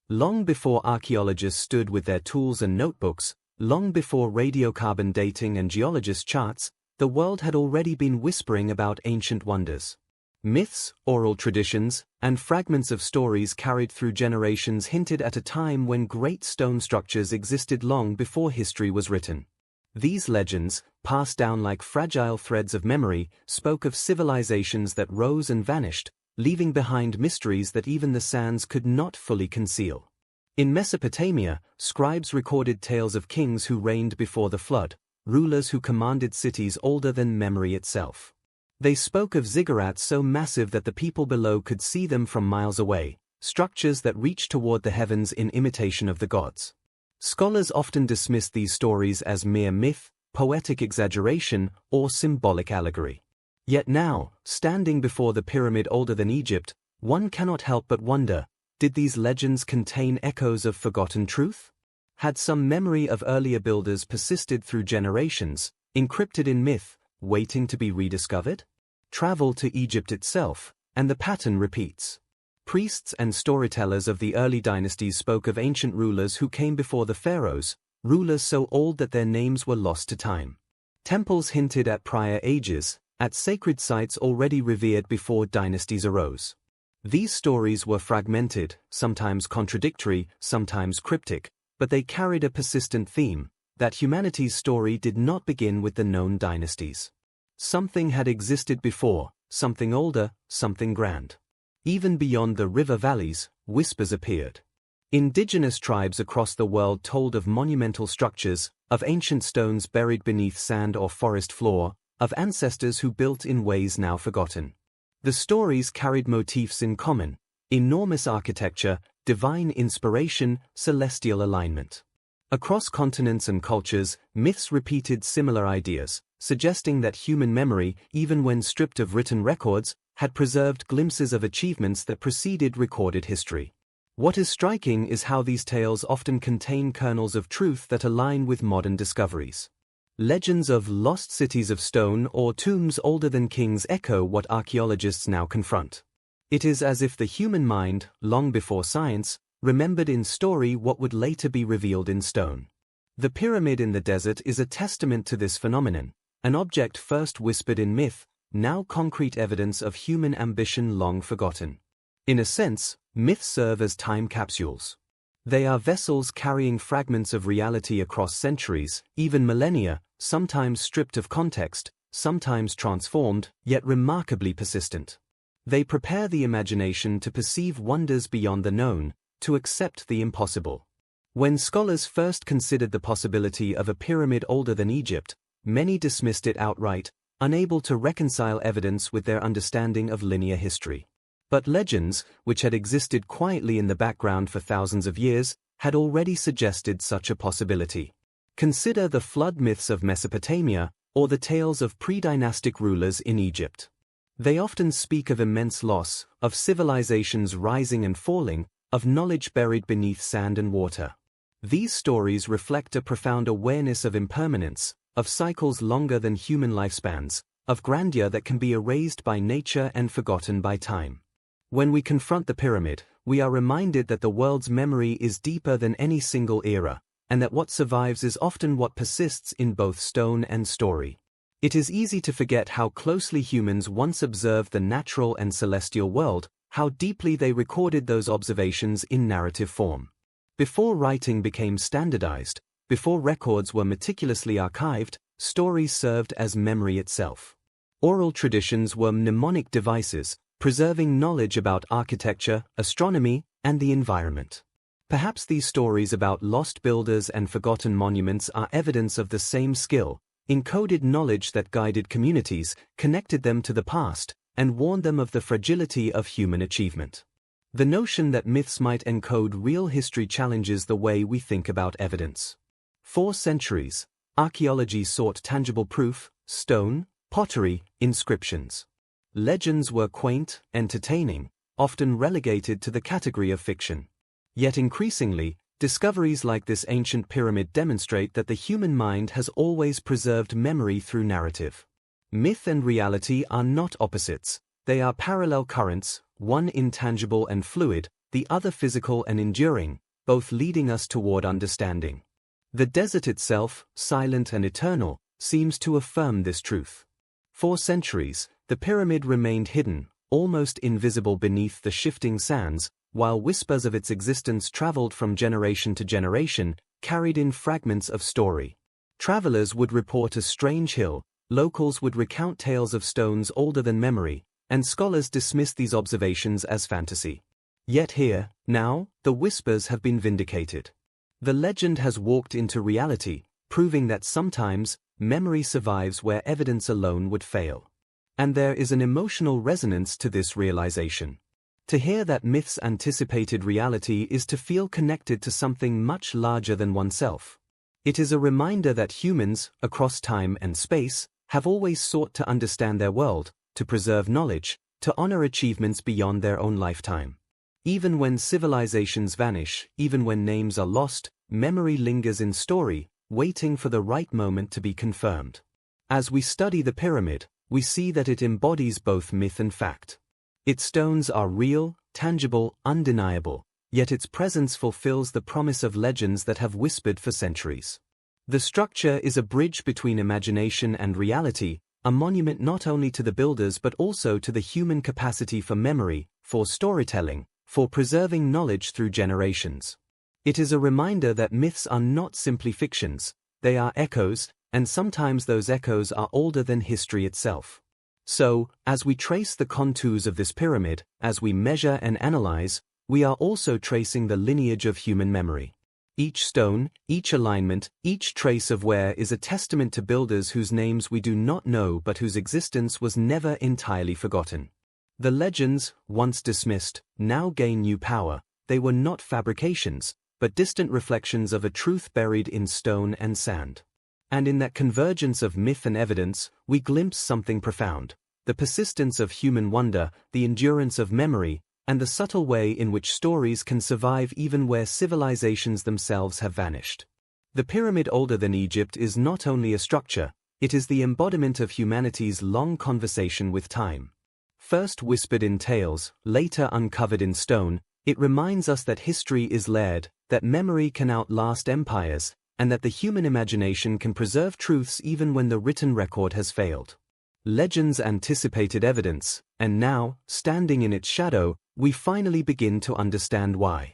Long before archaeologists stood with their tools and notebooks, Long before radiocarbon dating and geologist charts, the world had already been whispering about ancient wonders. Myths, oral traditions, and fragments of stories carried through generations hinted at a time when great stone structures existed long before history was written. These legends, passed down like fragile threads of memory, spoke of civilizations that rose and vanished, leaving behind mysteries that even the sands could not fully conceal. In Mesopotamia, scribes recorded tales of kings who reigned before the flood, rulers who commanded cities older than memory itself. They spoke of ziggurats so massive that the people below could see them from miles away, structures that reached toward the heavens in imitation of the gods. Scholars often dismissed these stories as mere myth, poetic exaggeration, or symbolic allegory. Yet now, standing before the pyramid older than Egypt, one cannot help but wonder, did these legends contain echoes of forgotten truth? Had some memory of earlier builders persisted through generations, encrypted in myth, waiting to be rediscovered? Travel to Egypt itself, and the pattern repeats. Priests and storytellers of the early dynasties spoke of ancient rulers who came before the pharaohs, rulers so old that their names were lost to time. Temples hinted at prior ages, at sacred sites already revered before dynasties arose. These stories were fragmented, sometimes contradictory, sometimes cryptic, but they carried a persistent theme, that humanity's story did not begin with the known dynasties. Something had existed before, something older, something grand. Even beyond the river valleys, whispers appeared. Indigenous tribes across the world told of monumental structures, of ancient stones buried beneath sand or forest floor, of ancestors who built in ways now forgotten. The stories carried motifs in common: enormous architecture, divine inspiration, celestial alignment. Across continents and cultures, myths repeated similar ideas, suggesting that human memory, even when stripped of written records, had preserved glimpses of achievements that preceded recorded history. What is striking is how these tales often contain kernels of truth that align with modern discoveries. Legends of lost cities of stone or tombs older than kings echo what archaeologists now confront. It is as if the human mind, long before science, remembered in story what would later be revealed in stone. The pyramid in the desert is a testament to this phenomenon, an object first whispered in myth, now concrete evidence of human ambition long forgotten. In a sense, myths serve as time capsules. They are vessels carrying fragments of reality across centuries, even millennia, sometimes stripped of context, sometimes transformed, yet remarkably persistent. They prepare the imagination to perceive wonders beyond the known, to accept the impossible. When scholars first considered the possibility of a pyramid older than Egypt, many dismissed it outright, unable to reconcile evidence with their understanding of linear history. But legends, which had existed quietly in the background for thousands of years, had already suggested such a possibility. Consider the flood myths of Mesopotamia, or the tales of pre-dynastic rulers in Egypt. They often speak of immense loss, of civilizations rising and falling, of knowledge buried beneath sand and water. These stories reflect a profound awareness of impermanence, of cycles longer than human lifespans, of grandeur that can be erased by nature and forgotten by time. When we confront the pyramid, we are reminded that the world's memory is deeper than any single era, and that what survives is often what persists in both stone and story. It is easy to forget how closely humans once observed the natural and celestial world, how deeply they recorded those observations in narrative form. Before writing became standardized, before records were meticulously archived, stories served as memory itself. Oral traditions were mnemonic devices, preserving knowledge about architecture, astronomy, and the environment. Perhaps these stories about lost builders and forgotten monuments are evidence of the same skill, encoded knowledge that guided communities, connected them to the past, and warned them of the fragility of human achievement. The notion that myths might encode real history challenges the way we think about evidence. For centuries, archaeology sought tangible proof: stone, pottery, inscriptions. Legends were quaint, entertaining, often relegated to the category of fiction. Yet increasingly, discoveries like this ancient pyramid demonstrate that the human mind has always preserved memory through narrative. Myth and reality are not opposites, they are parallel currents, one intangible and fluid, the other physical and enduring, both leading us toward understanding. The desert itself, silent and eternal, seems to affirm this truth. For centuries, the pyramid remained hidden, almost invisible beneath the shifting sands, while whispers of its existence traveled from generation to generation, carried in fragments of story. Travelers would report a strange hill, locals would recount tales of stones older than memory, and scholars dismissed these observations as fantasy. Yet here, now, the whispers have been vindicated. The legend has walked into reality, proving that sometimes, memory survives where evidence alone would fail. And there is an emotional resonance to this realization. To hear that myths anticipated reality is to feel connected to something much larger than oneself. It is a reminder that humans, across time and space, have always sought to understand their world, to preserve knowledge, to honor achievements beyond their own lifetime. Even when civilizations vanish, even when names are lost, memory lingers in story, waiting for the right moment to be confirmed. As we study the pyramid, we see that it embodies both myth and fact. Its stones are real, tangible, undeniable, yet its presence fulfills the promise of legends that have whispered for centuries. The structure is a bridge between imagination and reality, a monument not only to the builders but also to the human capacity for memory, for storytelling, for preserving knowledge through generations. It is a reminder that myths are not simply fictions, they are echoes, and sometimes those echoes are older than history itself. So, as we trace the contours of this pyramid, as we measure and analyze, we are also tracing the lineage of human memory. Each stone, each alignment, each trace of wear is a testament to builders whose names we do not know but whose existence was never entirely forgotten. The legends, once dismissed, now gain new power. They were not fabrications, but distant reflections of a truth buried in stone and sand. And in that convergence of myth and evidence, we glimpse something profound: the persistence of human wonder, the endurance of memory, and the subtle way in which stories can survive even where civilizations themselves have vanished. The pyramid older than Egypt is not only a structure, it is the embodiment of humanity's long conversation with time. First whispered in tales, later uncovered in stone, it reminds us that history is layered, that memory can outlast empires, and that the human imagination can preserve truths even when the written record has failed. Legends anticipated evidence, and now, standing in its shadow, we finally begin to understand why.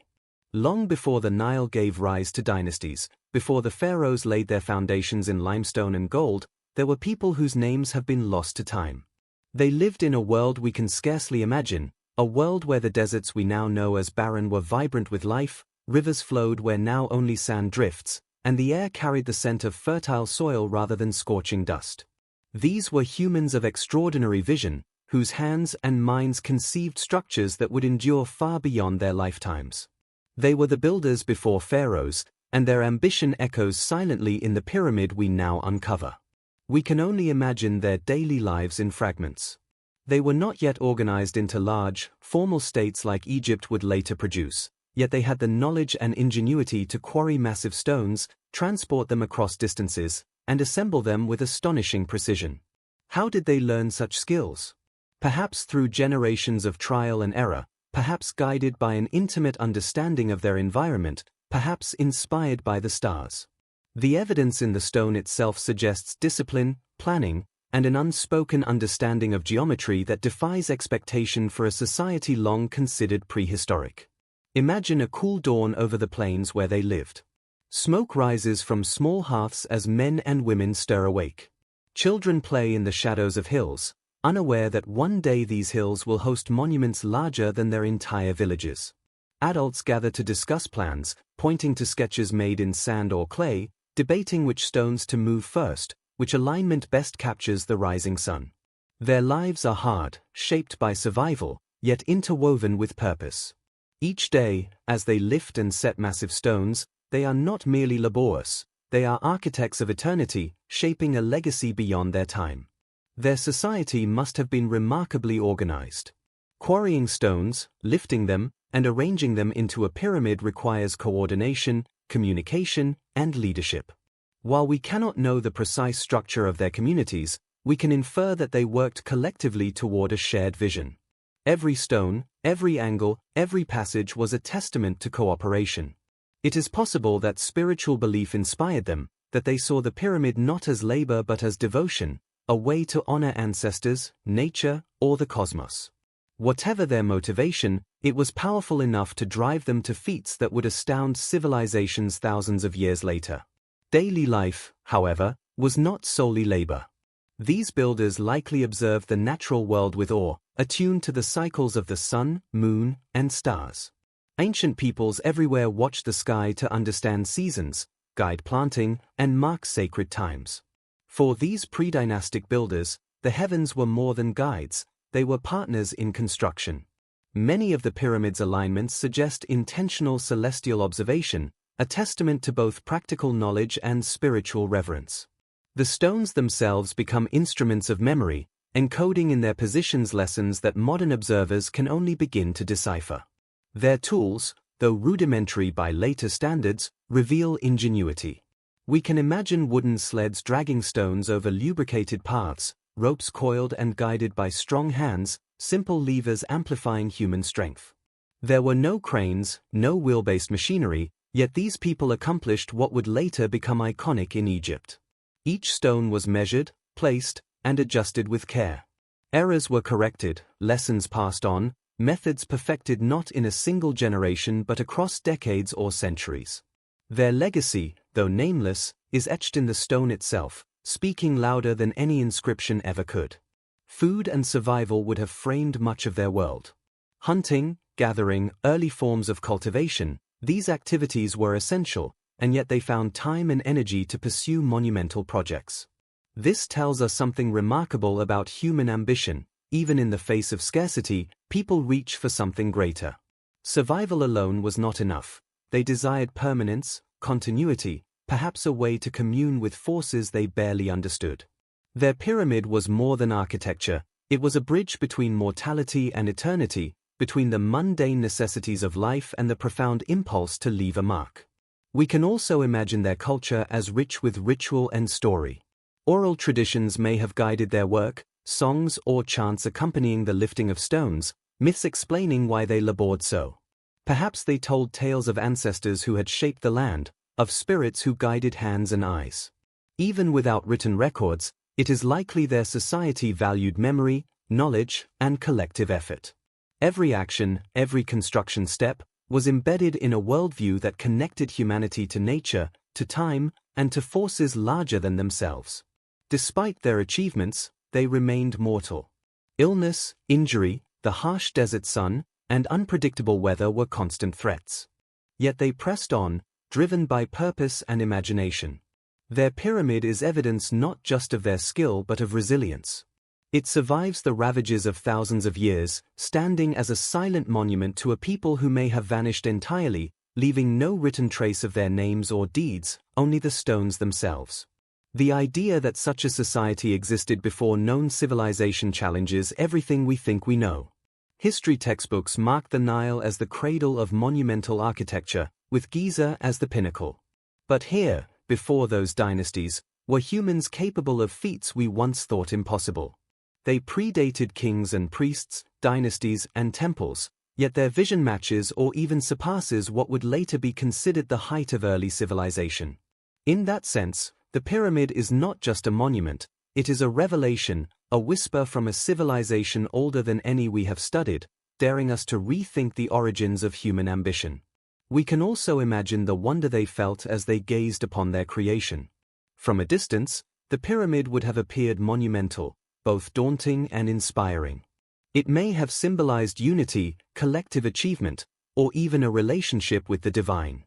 Long before the Nile gave rise to dynasties, before the pharaohs laid their foundations in limestone and gold, there were people whose names have been lost to time. They lived in a world we can scarcely imagine, a world where the deserts we now know as barren were vibrant with life, rivers flowed where now only sand drifts, and the air carried the scent of fertile soil rather than scorching dust. These were humans of extraordinary vision, whose hands and minds conceived structures that would endure far beyond their lifetimes. They were the builders before pharaohs, and their ambition echoes silently in the pyramid we now uncover. We can only imagine their daily lives in fragments. They were not yet organized into large, formal states like Egypt would later produce, yet they had the knowledge and ingenuity to quarry massive stones, transport them across distances, and assemble them with astonishing precision. How did they learn such skills? Perhaps through generations of trial and error, perhaps guided by an intimate understanding of their environment, perhaps inspired by the stars. The evidence in the stone itself suggests discipline, planning, and an unspoken understanding of geometry that defies expectation for a society long considered prehistoric. Imagine a cool dawn over the plains where they lived. Smoke rises from small hearths as men and women stir awake. Children play in the shadows of hills, unaware that one day these hills will host monuments larger than their entire villages. Adults gather to discuss plans, pointing to sketches made in sand or clay, debating which stones to move first, which alignment best captures the rising sun. Their lives are hard, shaped by survival, yet interwoven with purpose. Each day, as they lift and set massive stones, they are not merely laborious, they are architects of eternity, shaping a legacy beyond their time. Their society must have been remarkably organized. Quarrying stones, lifting them, and arranging them into a pyramid requires coordination, communication, and leadership. While we cannot know the precise structure of their communities, we can infer that they worked collectively toward a shared vision. Every stone, every angle, every passage was a testament to cooperation. It is possible that spiritual belief inspired them, that they saw the pyramid not as labor but as devotion, a way to honor ancestors, nature, or the cosmos. Whatever their motivation, it was powerful enough to drive them to feats that would astound civilizations thousands of years later. Daily life, however, was not solely labor. These builders likely observed the natural world with awe, attuned to the cycles of the sun, moon, and stars. Ancient peoples everywhere watched the sky to understand seasons, guide planting, and mark sacred times. For these pre-dynastic builders, the heavens were more than guides, they were partners in construction. Many of the pyramid's alignments suggest intentional celestial observation, a testament to both practical knowledge and spiritual reverence. The stones themselves become instruments of memory, encoding in their positions lessons that modern observers can only begin to decipher. Their tools, though rudimentary by later standards, reveal ingenuity. We can imagine wooden sleds dragging stones over lubricated paths, ropes coiled and guided by strong hands, simple levers amplifying human strength. There were no cranes, no wheel-based machinery, yet these people accomplished what would later become iconic in Egypt. Each stone was measured, placed, and adjusted with care. Errors were corrected, lessons passed on, methods perfected not in a single generation but across decades or centuries. Their legacy, though nameless, is etched in the stone itself, speaking louder than any inscription ever could. Food and survival would have framed much of their world. Hunting, gathering, early forms of cultivation, these activities were essential, and yet they found time and energy to pursue monumental projects. This tells us something remarkable about human ambition. Even in the face of scarcity, people reach for something greater. Survival alone was not enough. They desired permanence, continuity, perhaps a way to commune with forces they barely understood. Their pyramid was more than architecture, it was a bridge between mortality and eternity, between the mundane necessities of life and the profound impulse to leave a mark. We can also imagine their culture as rich with ritual and story. Oral traditions may have guided their work, songs or chants accompanying the lifting of stones, myths explaining why they labored so. Perhaps they told tales of ancestors who had shaped the land, of spirits who guided hands and eyes. Even without written records, it is likely their society valued memory, knowledge, and collective effort. Every action, every construction step, was embedded in a worldview that connected humanity to nature, to time, and to forces larger than themselves. Despite their achievements, they remained mortal. Illness, injury, the harsh desert sun, and unpredictable weather were constant threats. Yet they pressed on, driven by purpose and imagination. Their pyramid is evidence not just of their skill but of resilience. It survives the ravages of thousands of years, standing as a silent monument to a people who may have vanished entirely, leaving no written trace of their names or deeds, only the stones themselves. The idea that such a society existed before known civilization challenges everything we think we know. History textbooks mark the Nile as the cradle of monumental architecture, with Giza as the pinnacle. But here, before those dynasties, were humans capable of feats we once thought impossible. They predated kings and priests, dynasties and temples, yet their vision matches or even surpasses what would later be considered the height of early civilization. In that sense, the pyramid is not just a monument, it is a revelation, a whisper from a civilization older than any we have studied, daring us to rethink the origins of human ambition. We can also imagine the wonder they felt as they gazed upon their creation. From a distance, the pyramid would have appeared monumental, both daunting and inspiring. It may have symbolized unity, collective achievement, or even a relationship with the divine.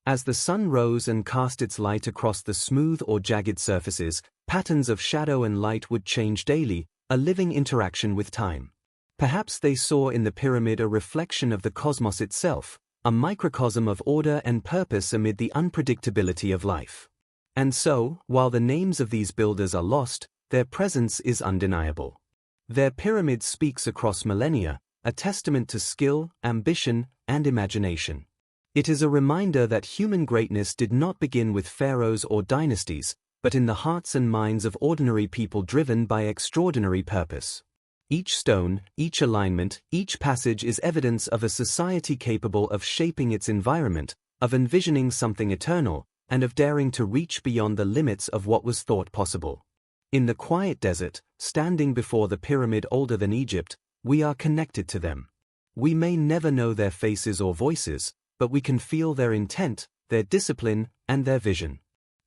As the sun rose and cast its light across the smooth or jagged surfaces, patterns of shadow and light would change daily, a living interaction with time. Perhaps they saw in the pyramid a reflection of the cosmos itself, a microcosm of order and purpose amid the unpredictability of life. And so, while the names of these builders are lost, their presence is undeniable. Their pyramid speaks across millennia, a testament to skill, ambition, and imagination. It is a reminder that human greatness did not begin with pharaohs or dynasties, but in the hearts and minds of ordinary people driven by extraordinary purpose. Each stone, each alignment, each passage is evidence of a society capable of shaping its environment, of envisioning something eternal, and of daring to reach beyond the limits of what was thought possible. In the quiet desert, standing before the pyramid older than Egypt, we are connected to them. We may never know their faces or voices, but we can feel their intent, their discipline, and their vision.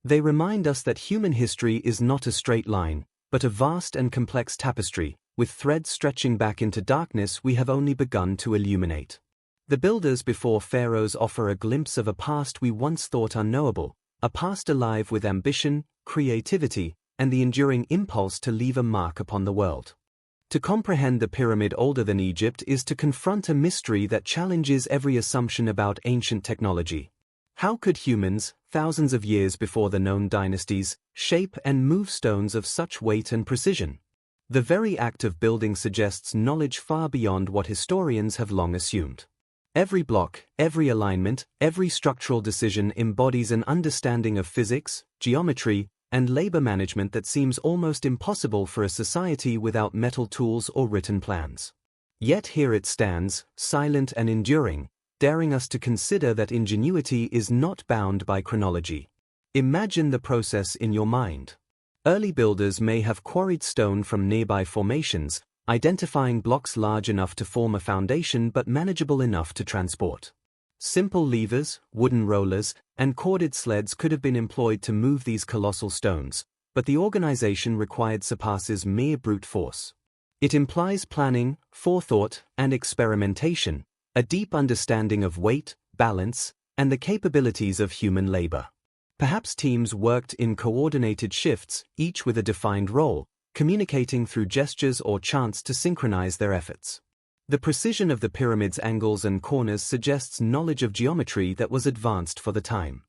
They remind us that human history is not a straight line, but a vast and complex tapestry, with threads stretching back into darkness we have only begun to illuminate. The builders before pharaohs offer a glimpse of a past we once thought unknowable, a past alive with ambition, creativity, and the enduring impulse to leave a mark upon the world. To comprehend the pyramid older than Egypt is to confront a mystery that challenges every assumption about ancient technology. How could humans, thousands of years before the known dynasties, shape and move stones of such weight and precision? The very act of building suggests knowledge far beyond what historians have long assumed. Every block, every alignment, every structural decision embodies an understanding of physics, geometry, and labor management that seems almost impossible for a society without metal tools or written plans. Yet here it stands, silent and enduring, daring us to consider that ingenuity is not bound by chronology. Imagine the process in your mind. Early builders may have quarried stone from nearby formations, identifying blocks large enough to form a foundation but manageable enough to transport. Simple levers, wooden rollers, and corded sleds could have been employed to move these colossal stones, but the organization required surpasses mere brute force. It implies planning, forethought, and experimentation, a deep understanding of weight, balance, and the capabilities of human labor. Perhaps teams worked in coordinated shifts, each with a defined role, communicating through gestures or chants to synchronize their efforts. The precision of the pyramid's angles and corners suggests knowledge of geometry that was advanced for the time.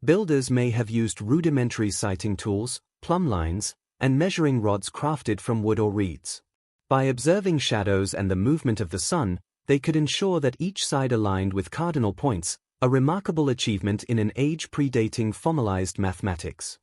Builders may have used rudimentary sighting tools, plumb lines, and measuring rods crafted from wood or reeds. By observing shadows and the movement of the sun, they could ensure that each side aligned with cardinal points, a remarkable achievement in an age predating formalized mathematics.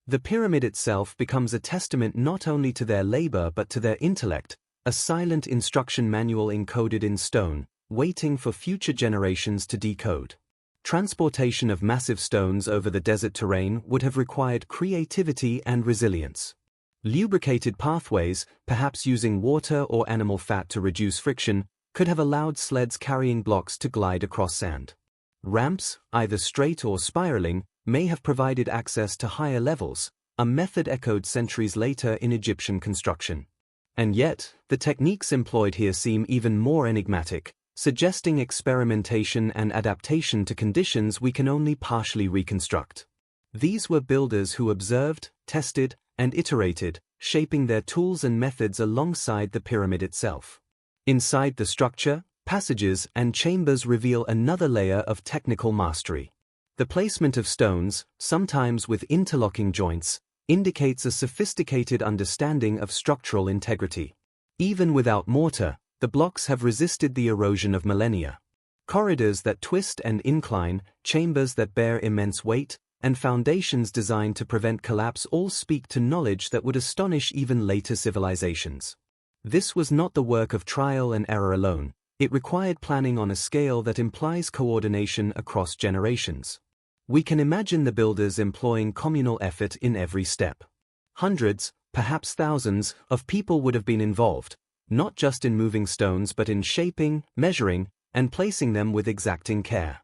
The pyramid itself becomes a testament not only to their labor but to their intellect, a silent instruction manual encoded in stone, waiting for future generations to decode. Transportation of massive stones over the desert terrain would have required creativity and resilience. Lubricated pathways, perhaps using water or animal fat to reduce friction, could have allowed sleds carrying blocks to glide across sand. Ramps, either straight or spiraling, may have provided access to higher levels, a method echoed centuries later in Egyptian construction. And yet, the techniques employed here seem even more enigmatic, suggesting experimentation and adaptation to conditions we can only partially reconstruct. These were builders who observed, tested, and iterated, shaping their tools and methods alongside the pyramid itself. Inside the structure, passages and chambers reveal another layer of technical mastery. The placement of stones, sometimes with interlocking joints, indicates a sophisticated understanding of structural integrity. Even without mortar, the blocks have resisted the erosion of millennia. Corridors that twist and incline, chambers that bear immense weight, and foundations designed to prevent collapse all speak to knowledge that would astonish even later civilizations. This was not the work of trial and error alone. It required planning on a scale that implies coordination across generations. We can imagine the builders employing communal effort in every step. Hundreds, perhaps thousands, of people would have been involved, not just in moving stones but in shaping, measuring, and placing them with exacting care.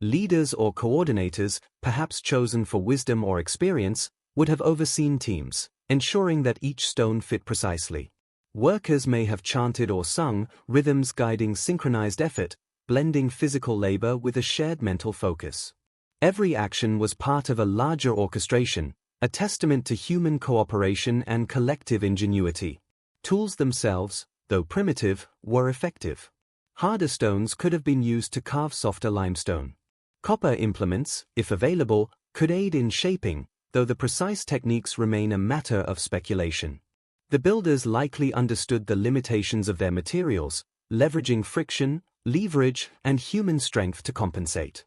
Leaders or coordinators, perhaps chosen for wisdom or experience, would have overseen teams, ensuring that each stone fit precisely. Workers may have chanted or sung, rhythms guiding synchronized effort, blending physical labor with a shared mental focus. Every action was part of a larger orchestration, a testament to human cooperation and collective ingenuity. Tools themselves, though primitive, were effective. Harder stones could have been used to carve softer limestone. Copper implements, if available, could aid in shaping, though the precise techniques remain a matter of speculation. The builders likely understood the limitations of their materials, leveraging friction, leverage, and human strength to compensate.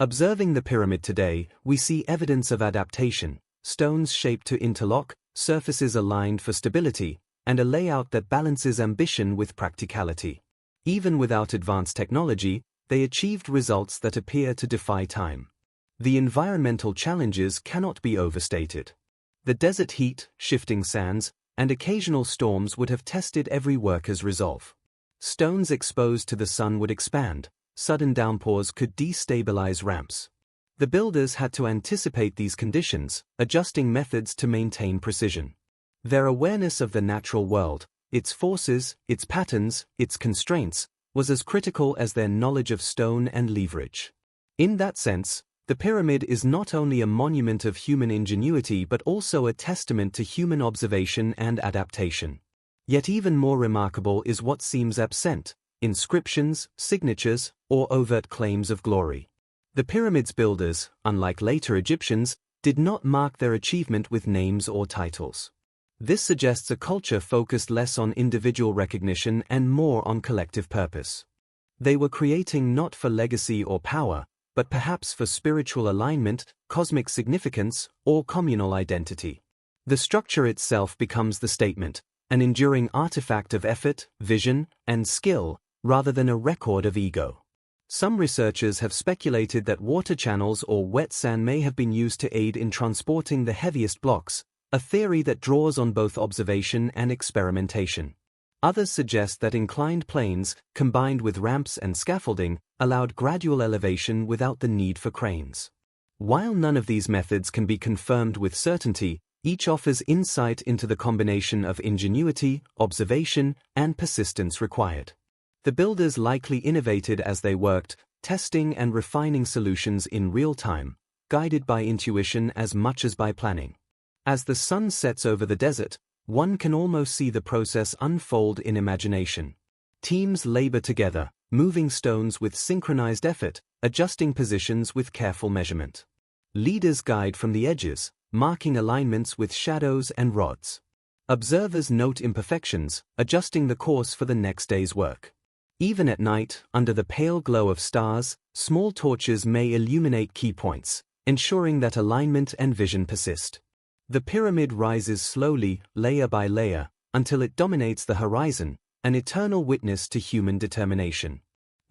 Observing the pyramid today, we see evidence of adaptation, stones shaped to interlock, surfaces aligned for stability, and a layout that balances ambition with practicality. Even without advanced technology, they achieved results that appear to defy time. The environmental challenges cannot be overstated. The desert heat, shifting sands, and occasional storms would have tested every worker's resolve. Stones exposed to the sun would expand, sudden downpours could destabilize ramps. The builders had to anticipate these conditions, adjusting methods to maintain precision. Their awareness of the natural world, its forces, its patterns, its constraints, was as critical as their knowledge of stone and leverage. In that sense, the pyramid is not only a monument of human ingenuity but also a testament to human observation and adaptation. Yet even more remarkable is what seems absent: inscriptions, signatures, or overt claims of glory. The pyramid's builders, unlike later Egyptians, did not mark their achievement with names or titles. This suggests a culture focused less on individual recognition and more on collective purpose. They were creating not for legacy or power, but perhaps for spiritual alignment, cosmic significance, or communal identity. The structure itself becomes the statement, an enduring artifact of effort, vision, and skill, rather than a record of ego. Some researchers have speculated that water channels or wet sand may have been used to aid in transporting the heaviest blocks, a theory that draws on both observation and experimentation. Others suggest that inclined planes, combined with ramps and scaffolding, allowed gradual elevation without the need for cranes. While none of these methods can be confirmed with certainty, each offers insight into the combination of ingenuity, observation, and persistence required. The builders likely innovated as they worked, testing and refining solutions in real time, guided by intuition as much as by planning. As the sun sets over the desert, one can almost see the process unfold in imagination. Teams labor together, moving stones with synchronized effort, adjusting positions with careful measurement. Leaders guide from the edges, marking alignments with shadows and rods. Observers note imperfections, adjusting the course for the next day's work. Even at night, under the pale glow of stars, small torches may illuminate key points, ensuring that alignment and vision persist. The pyramid rises slowly, layer by layer, until it dominates the horizon, an eternal witness to human determination.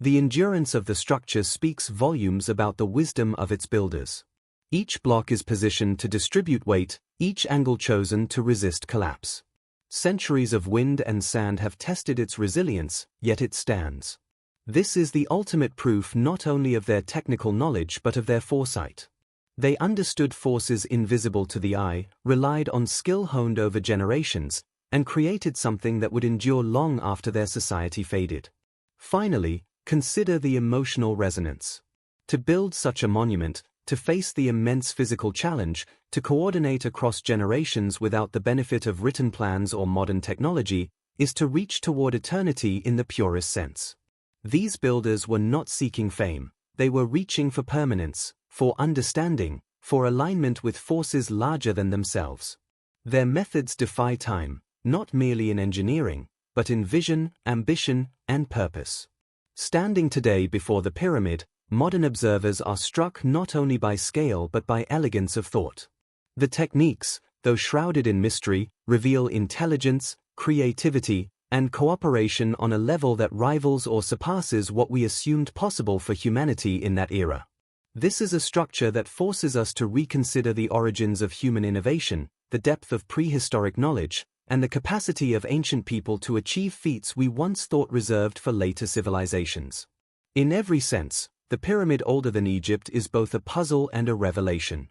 The endurance of the structure speaks volumes about the wisdom of its builders. Each block is positioned to distribute weight, each angle chosen to resist collapse. Centuries of wind and sand have tested its resilience, yet it stands. This is the ultimate proof not only of their technical knowledge but of their foresight. They understood forces invisible to the eye, relied on skill honed over generations, and created something that would endure long after their society faded. Finally, consider the emotional resonance. To build such a monument, to face the immense physical challenge, to coordinate across generations without the benefit of written plans or modern technology, is to reach toward eternity in the purest sense. These builders were not seeking fame, they were reaching for permanence, for understanding, for alignment with forces larger than themselves. Their methods defy time, not merely in engineering, but in vision, ambition, and purpose. Standing today before the pyramid, modern observers are struck not only by scale but by elegance of thought. The techniques, though shrouded in mystery, reveal intelligence, creativity, and cooperation on a level that rivals or surpasses what we assumed possible for humanity in that era. This is a structure that forces us to reconsider the origins of human innovation, the depth of prehistoric knowledge, and the capacity of ancient people to achieve feats we once thought reserved for later civilizations. In every sense, the pyramid older than Egypt is both a puzzle and a revelation.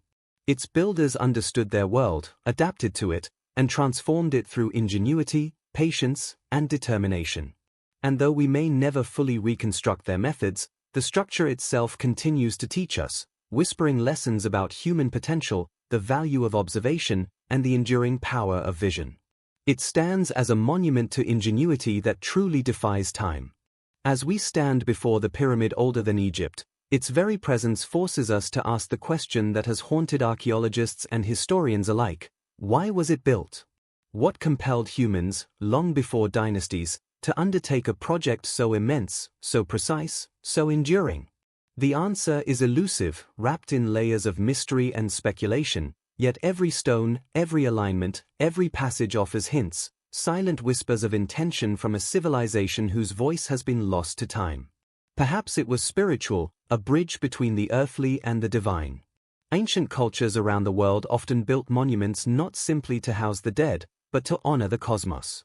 Its builders understood their world, adapted to it, and transformed it through ingenuity, patience, and determination. And though we may never fully reconstruct their methods, the structure itself continues to teach us, whispering lessons about human potential, the value of observation, and the enduring power of vision. It stands as a monument to ingenuity that truly defies time. As we stand before the pyramid older than Egypt, its very presence forces us to ask the question that has haunted archaeologists and historians alike: why was it built? What compelled humans, long before dynasties, to undertake a project so immense, so precise, so enduring? The answer is elusive, wrapped in layers of mystery and speculation, yet every stone, every alignment, every passage offers hints, silent whispers of intention from a civilization whose voice has been lost to time. Perhaps it was spiritual, a bridge between the earthly and the divine. Ancient cultures around the world often built monuments not simply to house the dead, but to honor the cosmos.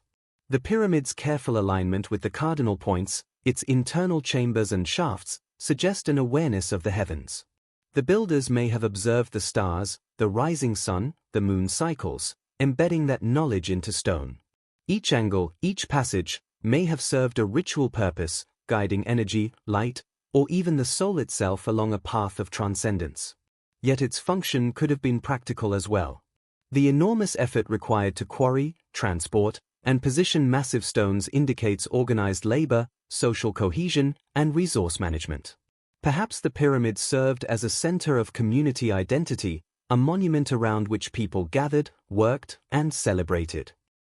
The pyramid's careful alignment with the cardinal points, its internal chambers and shafts, suggest an awareness of the heavens. The builders may have observed the stars, the rising sun, the moon cycles, embedding that knowledge into stone. Each angle, each passage, may have served a ritual purpose, guiding energy, light, or even the soul itself along a path of transcendence. Yet its function could have been practical as well. The enormous effort required to quarry, transport, and position massive stones indicates organized labor, social cohesion, and resource management. Perhaps the pyramid served as a center of community identity, a monument around which people gathered, worked, and celebrated.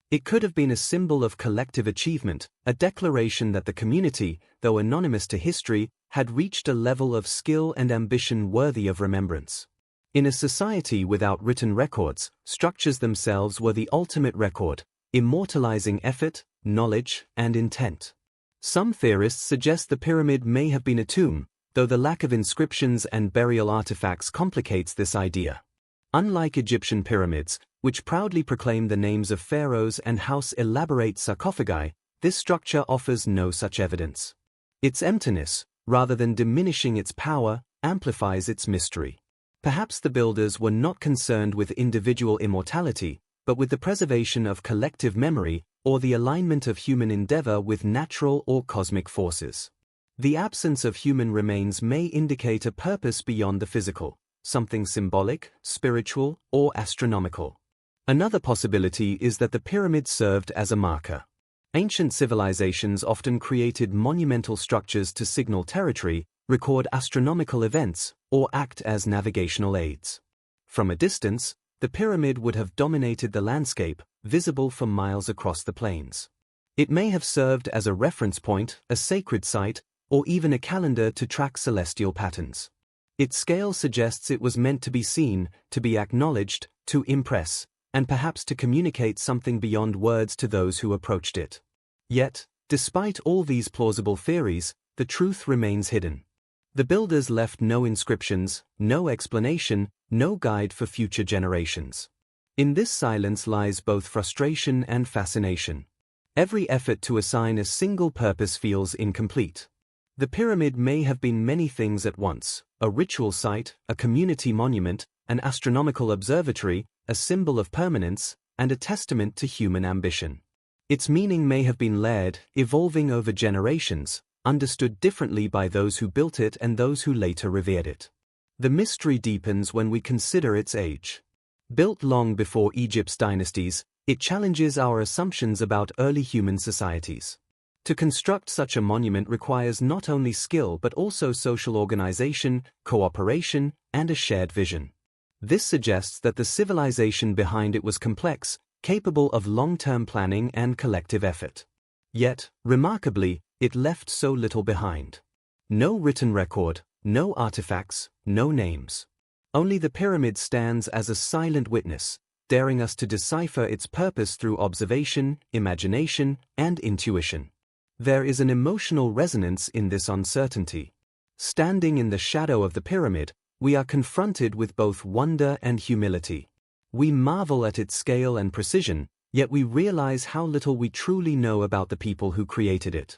It could have been a symbol of collective achievement, a declaration that the community, though anonymous to history, had reached a level of skill and ambition worthy of remembrance. In a society without written records, structures themselves were the ultimate record, immortalizing effort, knowledge, and intent. Some theorists suggest the pyramid may have been a tomb, though the lack of inscriptions and burial artifacts complicates this idea. Unlike Egyptian pyramids, which proudly proclaim the names of pharaohs and house elaborate sarcophagi, this structure offers no such evidence. Its emptiness, rather than diminishing its power, amplifies its mystery. Perhaps the builders were not concerned with individual immortality, but with the preservation of collective memory or the alignment of human endeavor with natural or cosmic forces. The absence of human remains may indicate a purpose beyond the physical, something symbolic, spiritual, or astronomical. Another possibility is that the pyramid served as a marker. Ancient civilizations often created monumental structures to signal territory, record astronomical events, or act as navigational aids. From a distance, the pyramid would have dominated the landscape, visible for miles across the plains. It may have served as a reference point, a sacred site, or even a calendar to track celestial patterns. Its scale suggests it was meant to be seen, to be acknowledged, to impress, and perhaps to communicate something beyond words to those who approached it. Yet, despite all these plausible theories, the truth remains hidden. The builders left no inscriptions, no explanation, no guide for future generations. In this silence lies both frustration and fascination. Every effort to assign a single purpose feels incomplete. The pyramid may have been many things at once: a ritual site, a community monument, an astronomical observatory, a symbol of permanence, and a testament to human ambition. Its meaning may have been layered, evolving over generations, understood differently by those who built it and those who later revered it. The mystery deepens when we consider its age. Built long before Egypt's dynasties, it challenges our assumptions about early human societies. To construct such a monument requires not only skill but also social organization, cooperation, and a shared vision. This suggests that the civilization behind it was complex, capable of long-term planning and collective effort. Yet, remarkably, it left so little behind. No written record, no artifacts, no names. Only the pyramid stands as a silent witness, daring us to decipher its purpose through observation, imagination, and intuition. There is an emotional resonance in this uncertainty. Standing in the shadow of the pyramid, we are confronted with both wonder and humility. We marvel at its scale and precision, yet we realize how little we truly know about the people who created it.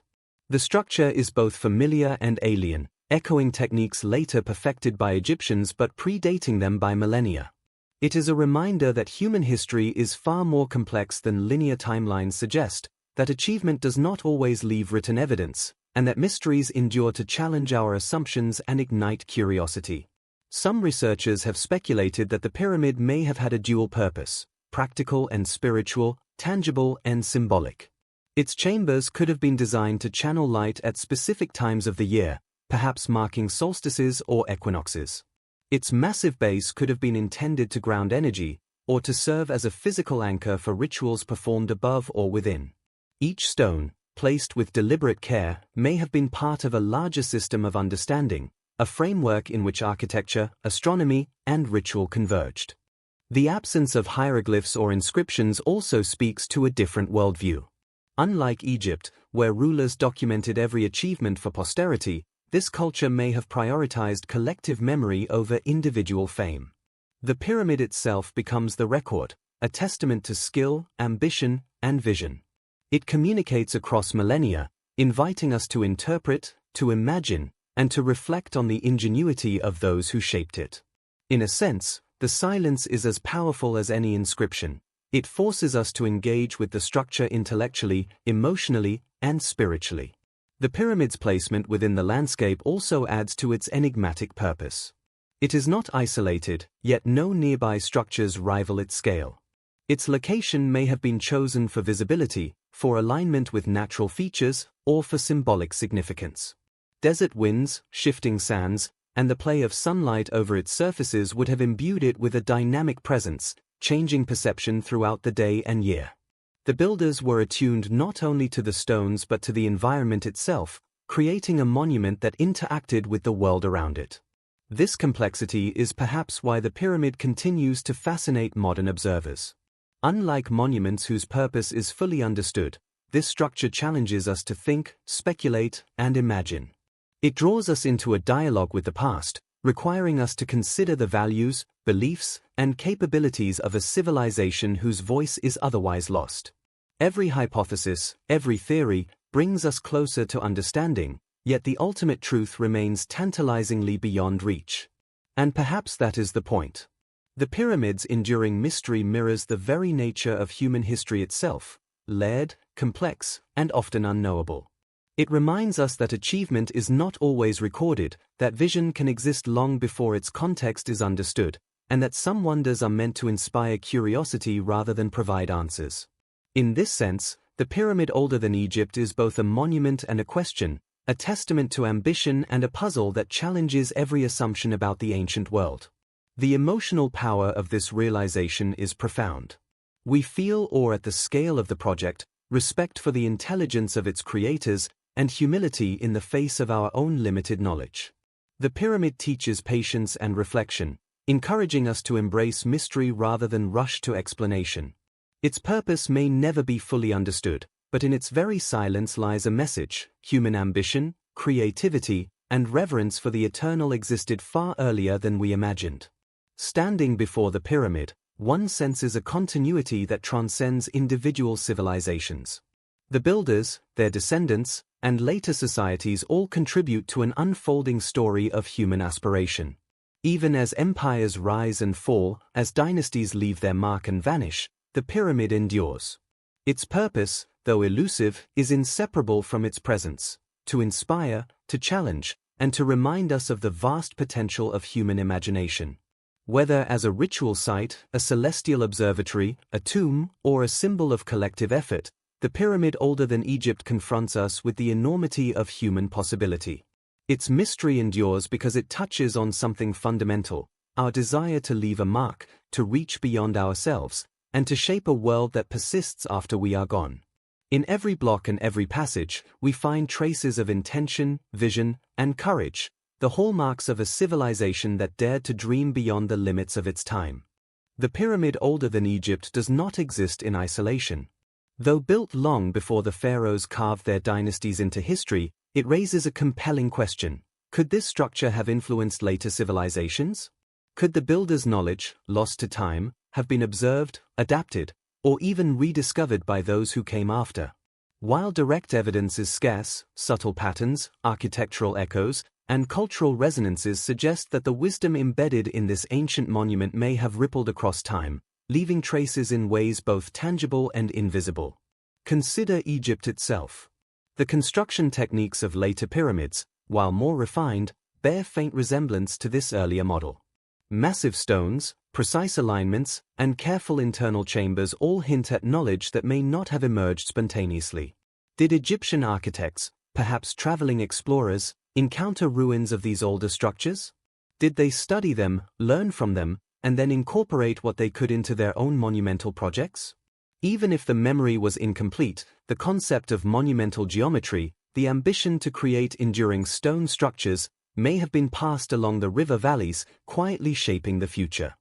The structure is both familiar and alien, echoing techniques later perfected by Egyptians but predating them by millennia. It is a reminder that human history is far more complex than linear timelines suggest, that achievement does not always leave written evidence, and that mysteries endure to challenge our assumptions and ignite curiosity. Some researchers have speculated that the pyramid may have had a dual purpose: practical and spiritual, tangible and symbolic. Its chambers could have been designed to channel light at specific times of the year, perhaps marking solstices or equinoxes. Its massive base could have been intended to ground energy, or to serve as a physical anchor for rituals performed above or within. Each stone, placed with deliberate care, may have been part of a larger system of understanding, a framework in which architecture, astronomy, and ritual converged. The absence of hieroglyphs or inscriptions also speaks to a different worldview. Unlike Egypt, where rulers documented every achievement for posterity, this culture may have prioritized collective memory over individual fame. The pyramid itself becomes the record, a testament to skill, ambition, and vision. It communicates across millennia, inviting us to interpret, to imagine, and to reflect on the ingenuity of those who shaped it. In a sense, the silence is as powerful as any inscription. It forces us to engage with the structure intellectually, emotionally, and spiritually. The pyramid's placement within the landscape also adds to its enigmatic purpose. It is not isolated, yet no nearby structures rival its scale. Its location may have been chosen for visibility, for alignment with natural features, or for symbolic significance. Desert winds, shifting sands, and the play of sunlight over its surfaces would have imbued it with a dynamic presence, changing perception throughout the day and year. The builders were attuned not only to the stones but to the environment itself, creating a monument that interacted with the world around it. This complexity is perhaps why the pyramid continues to fascinate modern observers. Unlike monuments whose purpose is fully understood, this structure challenges us to think, speculate, and imagine. It draws us into a dialogue with the past, requiring us to consider the values, beliefs, and capabilities of a civilization whose voice is otherwise lost. Every hypothesis, every theory, brings us closer to understanding, yet the ultimate truth remains tantalizingly beyond reach. And perhaps that is the point. The pyramid's enduring mystery mirrors the very nature of human history itself, layered, complex, and often unknowable. It reminds us that achievement is not always recorded, that vision can exist long before its context is understood, and that some wonders are meant to inspire curiosity rather than provide answers. In this sense, the pyramid older than Egypt is both a monument and a question, a testament to ambition and a puzzle that challenges every assumption about the ancient world. The emotional power of this realization is profound. We feel awe at the scale of the project, respect for the intelligence of its creators, and humility in the face of our own limited knowledge. The pyramid teaches patience and reflection, encouraging us to embrace mystery rather than rush to explanation. Its purpose may never be fully understood, but in its very silence lies a message: human ambition, creativity, and reverence for the eternal existed far earlier than we imagined. Standing before the pyramid, one senses a continuity that transcends individual civilizations. The builders, their descendants, and later societies all contribute to an unfolding story of human aspiration. Even as empires rise and fall, as dynasties leave their mark and vanish, the pyramid endures. Its purpose, though elusive, is inseparable from its presence: to inspire, to challenge, and to remind us of the vast potential of human imagination. Whether as a ritual site, a celestial observatory, a tomb, or a symbol of collective effort, the pyramid older than Egypt confronts us with the enormity of human possibility. Its mystery endures because it touches on something fundamental: our desire to leave a mark, to reach beyond ourselves, and to shape a world that persists after we are gone. In every block and every passage, we find traces of intention, vision, and courage, the hallmarks of a civilization that dared to dream beyond the limits of its time. The pyramid older than Egypt does not exist in isolation. Though built long before the pharaohs carved their dynasties into history, it raises a compelling question: could this structure have influenced later civilizations? Could the builders' knowledge, lost to time, have been observed, adapted, or even rediscovered by those who came after? While direct evidence is scarce, subtle patterns, architectural echoes, and cultural resonances suggest that the wisdom embedded in this ancient monument may have rippled across time, leaving traces in ways both tangible and invisible. Consider Egypt itself. The construction techniques of later pyramids, while more refined, bear faint resemblance to this earlier model. Massive stones, precise alignments, and careful internal chambers all hint at knowledge that may not have emerged spontaneously. Did Egyptian architects, perhaps traveling explorers, encounter ruins of these older structures? Did they study them, learn from them, and then incorporate what they could into their own monumental projects? Even if the memory was incomplete, the concept of monumental geometry, the ambition to create enduring stone structures, may have been passed along the river valleys, quietly shaping the future.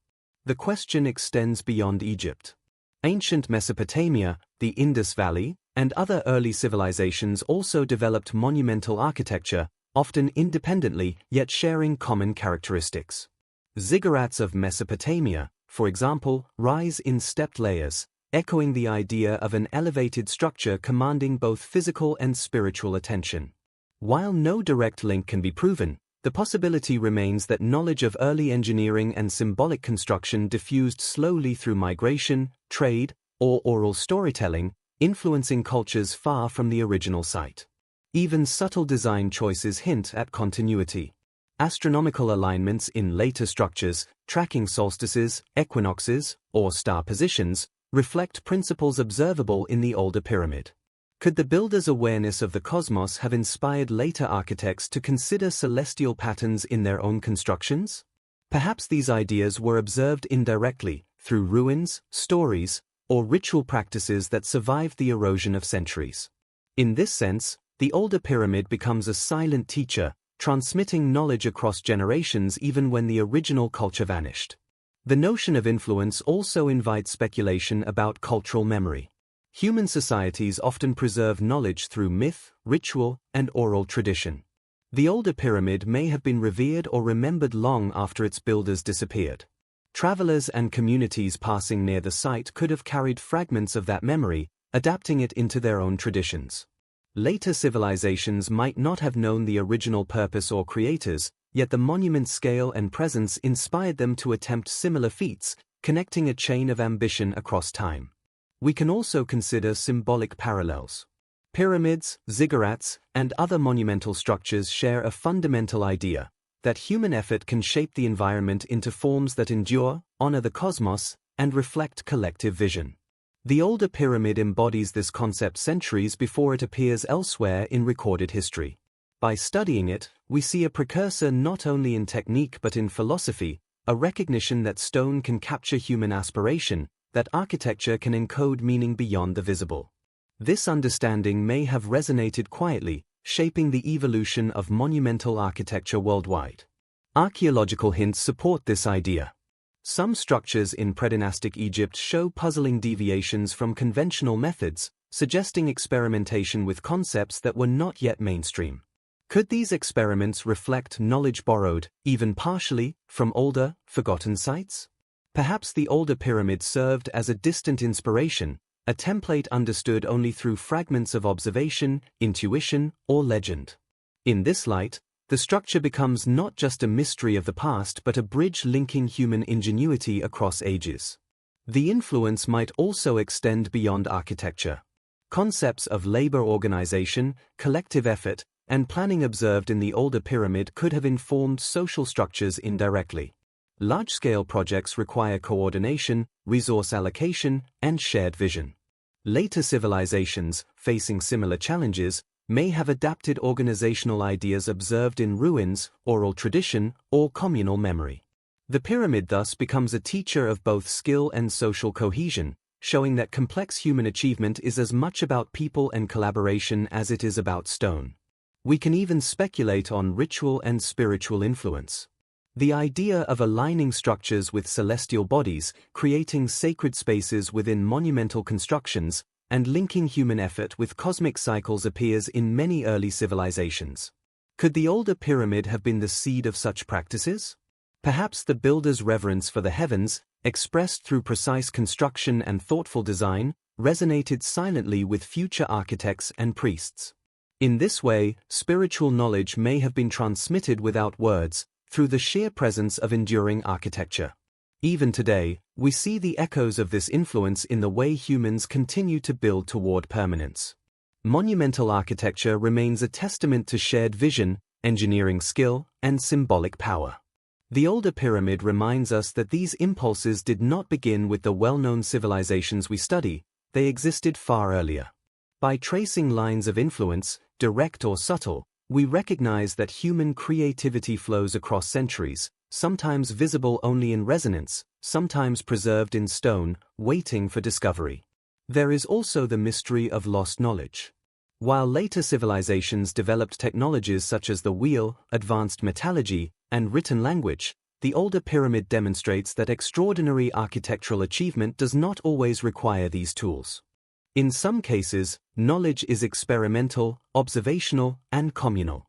The question extends beyond Egypt. Ancient Mesopotamia, the Indus Valley, and other early civilizations also developed monumental architecture, often independently yet sharing common characteristics. Ziggurats of Mesopotamia, for example, rise in stepped layers, echoing the idea of an elevated structure commanding both physical and spiritual attention. While no direct link can be proven, the possibility remains that knowledge of early engineering and symbolic construction diffused slowly through migration, trade, or oral storytelling, influencing cultures far from the original site. Even subtle design choices hint at continuity. Astronomical alignments in later structures, tracking solstices, equinoxes, or star positions, reflect principles observable in the older pyramid. Could the builders' awareness of the cosmos have inspired later architects to consider celestial patterns in their own constructions? Perhaps these ideas were observed indirectly, through ruins, stories, or ritual practices that survived the erosion of centuries. In this sense, the older pyramid becomes a silent teacher, transmitting knowledge across generations even when the original culture vanished. The notion of influence also invites speculation about cultural memory. Human societies often preserve knowledge through myth, ritual, and oral tradition. The older pyramid may have been revered or remembered long after its builders disappeared. Travelers and communities passing near the site could have carried fragments of that memory, adapting it into their own traditions. Later civilizations might not have known the original purpose or creators, yet the monument's scale and presence inspired them to attempt similar feats, connecting a chain of ambition across time. We can also consider symbolic parallels. Pyramids, ziggurats, and other monumental structures share a fundamental idea that human effort can shape the environment into forms that endure, honor the cosmos, and reflect collective vision. The older pyramid embodies this concept centuries before it appears elsewhere in recorded history. By studying it, we see a precursor not only in technique but in philosophy, a recognition that stone can capture human aspiration, that architecture can encode meaning beyond the visible. This understanding may have resonated quietly, shaping the evolution of monumental architecture worldwide. Archaeological hints support this idea. Some structures in predynastic Egypt show puzzling deviations from conventional methods, suggesting experimentation with concepts that were not yet mainstream. Could these experiments reflect knowledge borrowed, even partially, from older, forgotten sites? Perhaps the older pyramid served as a distant inspiration, a template understood only through fragments of observation, intuition, or legend. In this light, the structure becomes not just a mystery of the past but a bridge linking human ingenuity across ages. The influence might also extend beyond architecture. Concepts of labor organization, collective effort, and planning observed in the older pyramid could have informed social structures indirectly. Large-scale projects require coordination, resource allocation, and shared vision. Later civilizations, facing similar challenges, may have adapted organizational ideas observed in ruins, oral tradition, or communal memory. The pyramid thus becomes a teacher of both skill and social cohesion, showing that complex human achievement is as much about people and collaboration as it is about stone. We can even speculate on ritual and spiritual influence. The idea of aligning structures with celestial bodies, creating sacred spaces within monumental constructions, and linking human effort with cosmic cycles appears in many early civilizations. Could the older pyramid have been the seed of such practices? Perhaps the builder's reverence for the heavens, expressed through precise construction and thoughtful design, resonated silently with future architects and priests. In this way, spiritual knowledge may have been transmitted without words, through the sheer presence of enduring architecture. Even today, we see the echoes of this influence in the way humans continue to build toward permanence. Monumental architecture remains a testament to shared vision, engineering skill, and symbolic power. The older pyramid reminds us that these impulses did not begin with the well-known civilizations we study, they existed far earlier. By tracing lines of influence, direct or subtle, we recognize that human creativity flows across centuries, sometimes visible only in resonance, sometimes preserved in stone, waiting for discovery. There is also the mystery of lost knowledge. While later civilizations developed technologies such as the wheel, advanced metallurgy, and written language, the older pyramid demonstrates that extraordinary architectural achievement does not always require these tools. In some cases, knowledge is experimental, observational, and communal.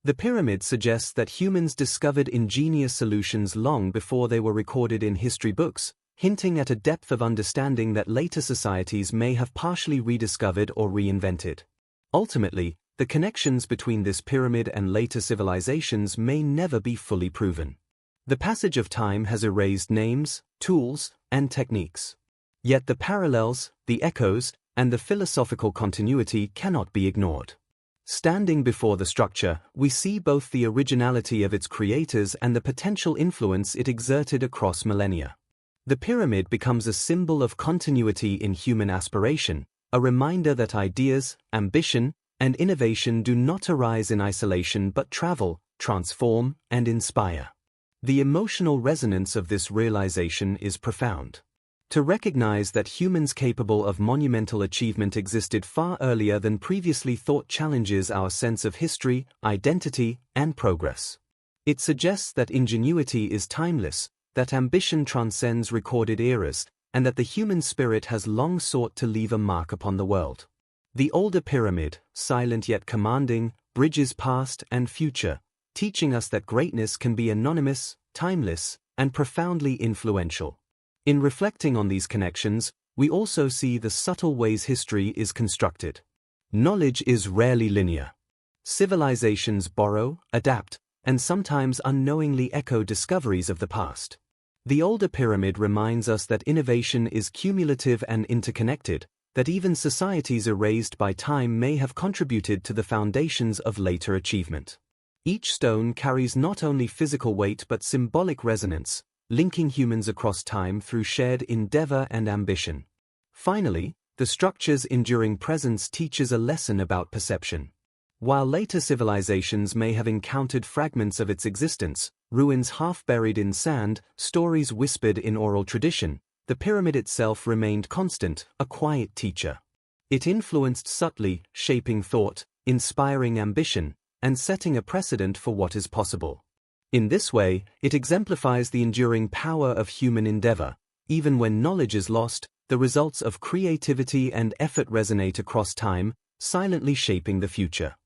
The pyramid suggests that humans discovered ingenious solutions long before they were recorded in history books, hinting at a depth of understanding that later societies may have partially rediscovered or reinvented. Ultimately, the connections between this pyramid and later civilizations may never be fully proven. The passage of time has erased names, tools, and techniques. Yet the parallels, the echoes, and the philosophical continuity cannot be ignored. Standing before the structure, we see both the originality of its creators and the potential influence it exerted across millennia. The pyramid becomes a symbol of continuity in human aspiration, a reminder that ideas, ambition, and innovation do not arise in isolation but travel, transform, and inspire. The emotional resonance of this realization is profound. To recognize that humans capable of monumental achievement existed far earlier than previously thought challenges our sense of history, identity, and progress. It suggests that ingenuity is timeless, that ambition transcends recorded eras, and that the human spirit has long sought to leave a mark upon the world. The older pyramid, silent yet commanding, bridges past and future, teaching us that greatness can be anonymous, timeless, and profoundly influential. In reflecting on these connections, we also see the subtle ways history is constructed. Knowledge is rarely linear. Civilizations borrow, adapt, and sometimes unknowingly echo discoveries of the past. The older pyramid reminds us that innovation is cumulative and interconnected, that even societies erased by time may have contributed to the foundations of later achievement. Each stone carries not only physical weight but symbolic resonance, linking humans across time through shared endeavor and ambition. Finally, the structure's enduring presence teaches a lesson about perception. While later civilizations may have encountered fragments of its existence, ruins half buried in sand, stories whispered in oral tradition, the pyramid itself remained constant, a quiet teacher. It influenced subtly, shaping thought, inspiring ambition, and setting a precedent for what is possible. In this way, it exemplifies the enduring power of human endeavor. Even when knowledge is lost, the results of creativity and effort resonate across time, silently shaping the future.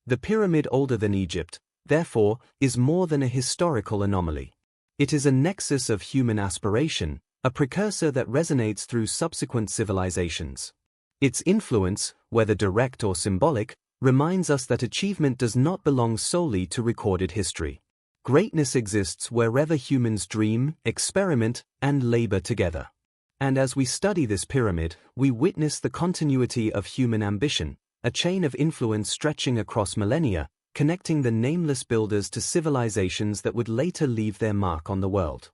The pyramid, older than Egypt, therefore, is more than a historical anomaly. It is a nexus of human aspiration, a precursor that resonates through subsequent civilizations. Its influence, whether direct or symbolic, reminds us that achievement does not belong solely to recorded history. Greatness exists wherever humans dream, experiment, and labor together. And as we study this pyramid, we witness the continuity of human ambition, a chain of influence stretching across millennia, connecting the nameless builders to civilizations that would later leave their mark on the world.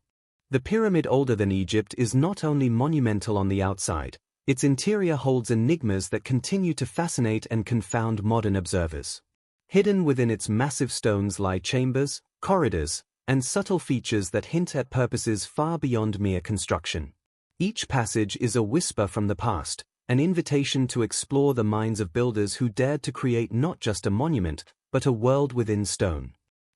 The pyramid, older than Egypt, is not only monumental on the outside, its interior holds enigmas that continue to fascinate and confound modern observers. Hidden within its massive stones lie chambers, corridors, and subtle features that hint at purposes far beyond mere construction. Each passage is a whisper from the past, an invitation to explore the minds of builders who dared to create not just a monument, but a world within stone.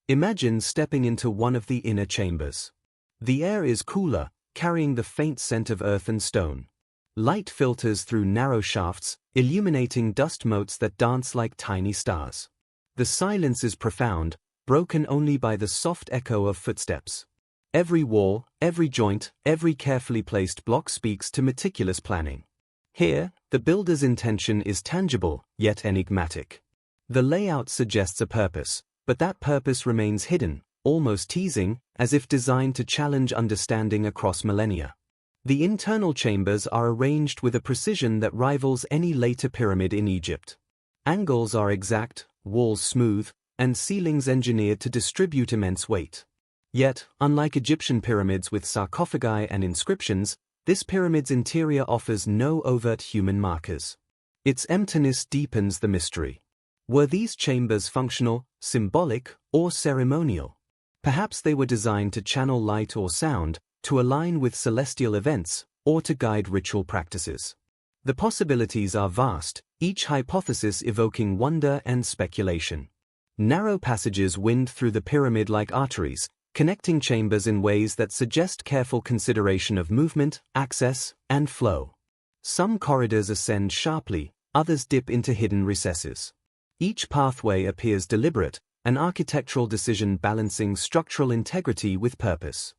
Imagine stepping into one of the inner chambers. The air is cooler, carrying the faint scent of earth and stone. Light filters through narrow shafts, illuminating dust motes that dance like tiny stars. The silence is profound, broken only by the soft echo of footsteps. Every wall, every joint, every carefully placed block speaks to meticulous planning. Here, the builder's intention is tangible, yet enigmatic. The layout suggests a purpose, but that purpose remains hidden, almost teasing, as if designed to challenge understanding across millennia. The internal chambers are arranged with a precision that rivals any later pyramid in Egypt. Angles are exact, walls smooth, and ceilings engineered to distribute immense weight. Yet, unlike Egyptian pyramids with sarcophagi and inscriptions, this pyramid's interior offers no overt human markers. Its emptiness deepens the mystery. Were these chambers functional, symbolic, or ceremonial? Perhaps they were designed to channel light or sound, to align with celestial events, or to guide ritual practices. The possibilities are vast, each hypothesis evoking wonder and speculation. Narrow passages wind through the pyramid like arteries, connecting chambers in ways that suggest careful consideration of movement, access, and flow. Some corridors ascend sharply, others dip into hidden recesses. Each pathway appears deliberate, an architectural decision balancing structural integrity with purpose.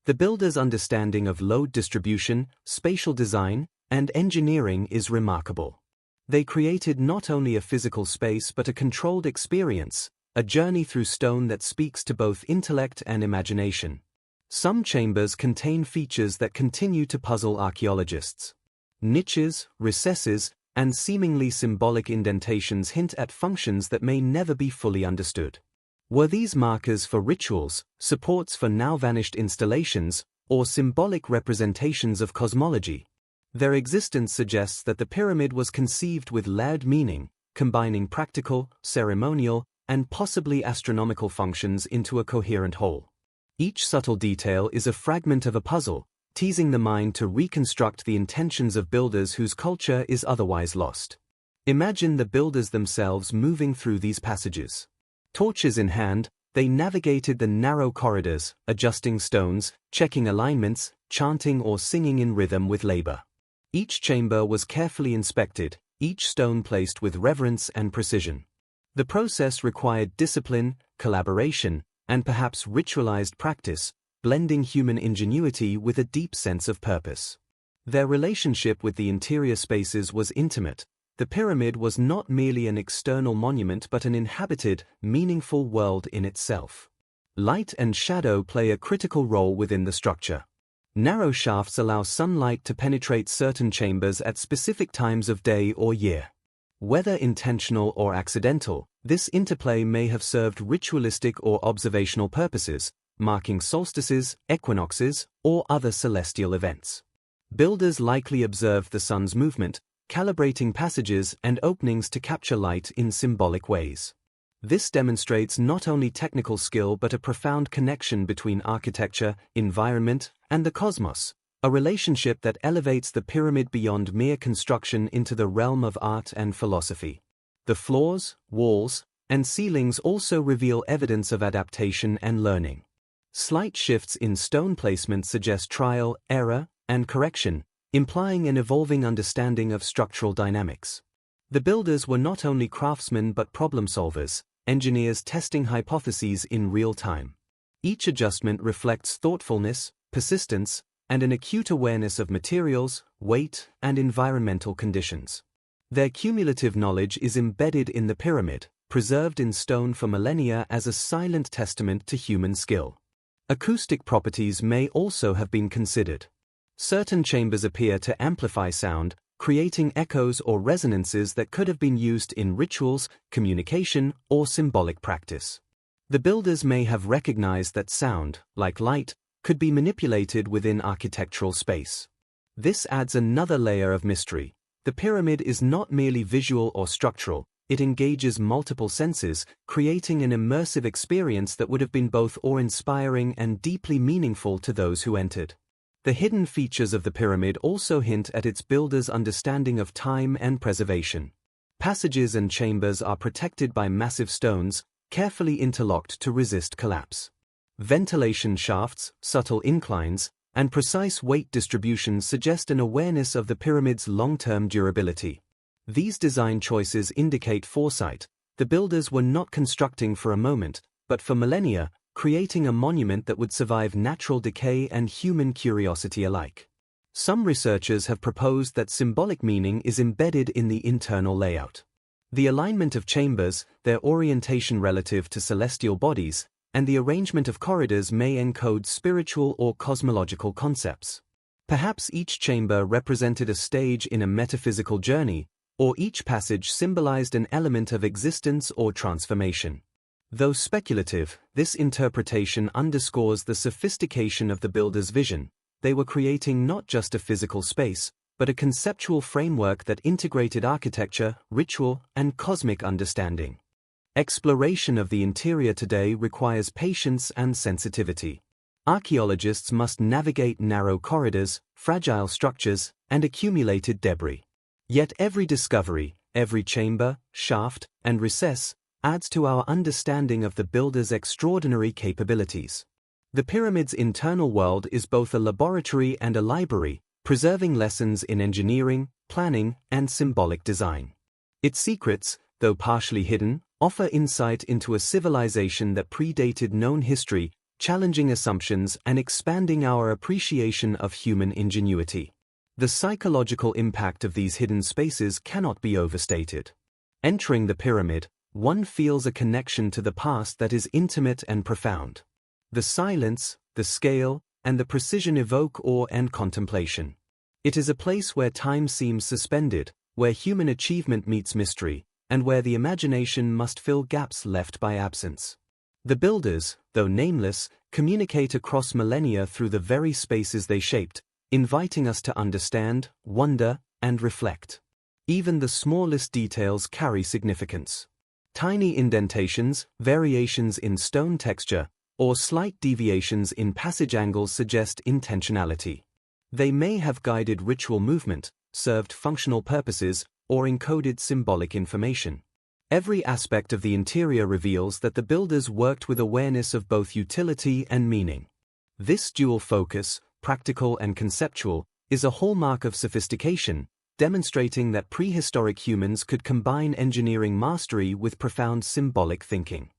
The builder's understanding of load distribution, spatial design, and engineering is remarkable. They created not only a physical space but a controlled experience, a journey through stone that speaks to both intellect and imagination. Some chambers contain features that continue to puzzle archaeologists. Niches, recesses, and seemingly symbolic indentations hint at functions that may never be fully understood. Were these markers for rituals, supports for now-vanished installations, or symbolic representations of cosmology? Their existence suggests that the pyramid was conceived with layered meaning, combining practical, ceremonial, and possibly astronomical functions into a coherent whole. Each subtle detail is a fragment of a puzzle, teasing the mind to reconstruct the intentions of builders whose culture is otherwise lost. Imagine the builders themselves moving through these passages. Torches in hand, they navigated the narrow corridors, adjusting stones, checking alignments, chanting or singing in rhythm with labor. Each chamber was carefully inspected, each stone placed with reverence and precision. The process required discipline, collaboration, and perhaps ritualized practice, blending human ingenuity with a deep sense of purpose. Their relationship with the interior spaces was intimate. The pyramid was not merely an external monument but an inhabited, meaningful world in itself. Light and shadow play a critical role within the structure. Narrow shafts allow sunlight to penetrate certain chambers at specific times of day or year. Whether intentional or accidental, this interplay may have served ritualistic or observational purposes, marking solstices, equinoxes, or other celestial events. Builders likely observed the sun's movement, calibrating passages and openings to capture light in symbolic ways. This demonstrates not only technical skill but a profound connection between architecture, environment, and the cosmos, a relationship that elevates the pyramid beyond mere construction into the realm of art and philosophy. The floors, walls, and ceilings also reveal evidence of adaptation and learning. Slight shifts in stone placement suggest trial, error, and correction, implying an evolving understanding of structural dynamics. The builders were not only craftsmen but problem solvers, engineers testing hypotheses in real time. Each adjustment reflects thoughtfulness, persistence, and an acute awareness of materials, weight, and environmental conditions. Their cumulative knowledge is embedded in the pyramid, preserved in stone for millennia as a silent testament to human skill. Acoustic properties may also have been considered. Certain chambers appear to amplify sound, creating echoes or resonances that could have been used in rituals, communication, or symbolic practice. The builders may have recognized that sound, like light, could be manipulated within architectural space. This adds another layer of mystery. The pyramid is not merely visual or structural, it engages multiple senses, creating an immersive experience that would have been both awe-inspiring and deeply meaningful to those who entered. The hidden features of the pyramid also hint at its builder's understanding of time and preservation. Passages and chambers are protected by massive stones, carefully interlocked to resist collapse. Ventilation shafts, subtle inclines, and precise weight distribution suggest an awareness of the pyramid's long-term durability. These design choices indicate foresight. The builders were not constructing for a moment, but for millennia, creating a monument that would survive natural decay and human curiosity alike. Some researchers have proposed that symbolic meaning is embedded in the internal layout. The alignment of chambers, their orientation relative to celestial bodies, and the arrangement of corridors may encode spiritual or cosmological concepts. Perhaps each chamber represented a stage in a metaphysical journey, or each passage symbolized an element of existence or transformation. Though speculative, this interpretation underscores the sophistication of the builder's vision. They were creating not just a physical space, but a conceptual framework that integrated architecture, ritual, and cosmic understanding. Exploration of the interior today requires patience and sensitivity. Archaeologists must navigate narrow corridors, fragile structures, and accumulated debris. Yet every discovery, every chamber, shaft, and recess adds to our understanding of the builder's extraordinary capabilities. The pyramid's internal world is both a laboratory and a library, preserving lessons in engineering, planning, and symbolic design. Its secrets, though partially hidden, offer insight into a civilization that predated known history, challenging assumptions and expanding our appreciation of human ingenuity. The psychological impact of these hidden spaces cannot be overstated. Entering the pyramid, one feels a connection to the past that is intimate and profound. The silence, the scale, and the precision evoke awe and contemplation. It is a place where time seems suspended, where human achievement meets mystery, and where the imagination must fill gaps left by absence. The builders, though nameless, communicate across millennia through the very spaces they shaped, inviting us to understand, wonder, and reflect. Even the smallest details carry significance. Tiny indentations, variations in stone texture, or slight deviations in passage angles suggest intentionality. They may have guided ritual movement, served functional purposes, or encoded symbolic information. Every aspect of the interior reveals that the builders worked with awareness of both utility and meaning. This dual focus, practical and conceptual, is a hallmark of sophistication, demonstrating that prehistoric humans could combine engineering mastery with profound symbolic thinking.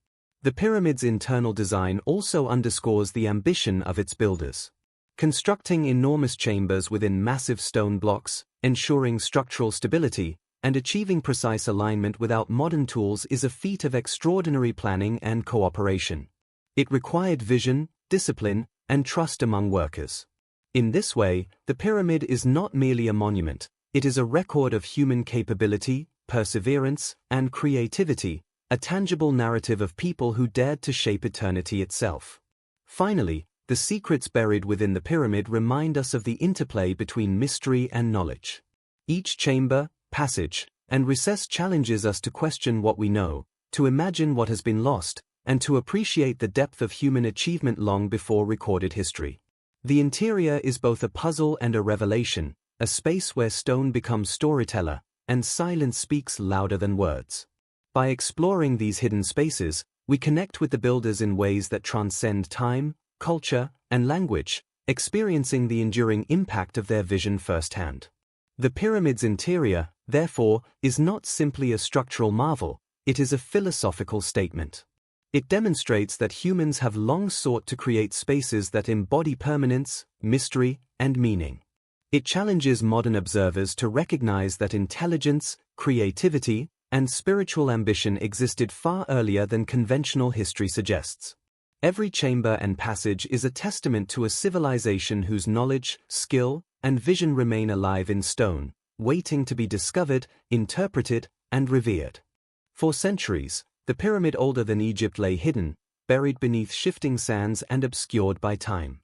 The pyramid's internal design also underscores the ambition of its builders. Constructing enormous chambers within massive stone blocks, ensuring structural stability, and achieving precise alignment without modern tools is a feat of extraordinary planning and cooperation. It required vision, discipline, and trust among workers. In this way, the pyramid is not merely a monument, it is a record of human capability, perseverance, and creativity, a tangible narrative of people who dared to shape eternity itself. Finally, the secrets buried within the pyramid remind us of the interplay between mystery and knowledge. Each chamber, passage, and recess challenges us to question what we know, to imagine what has been lost, and to appreciate the depth of human achievement long before recorded history. The interior is both a puzzle and a revelation, a space where stone becomes storyteller, and silence speaks louder than words. By exploring these hidden spaces, we connect with the builders in ways that transcend time, culture, and language, experiencing the enduring impact of their vision firsthand. The pyramid's interior, therefore, is not simply a structural marvel, it is a philosophical statement. It demonstrates that humans have long sought to create spaces that embody permanence, mystery, and meaning. It challenges modern observers to recognize that intelligence, creativity, and spiritual ambition existed far earlier than conventional history suggests. Every chamber and passage is a testament to a civilization whose knowledge, skill, and vision remain alive in stone, waiting to be discovered, interpreted, and revered. For centuries, the pyramid older than Egypt lay hidden, buried beneath shifting sands and obscured by time.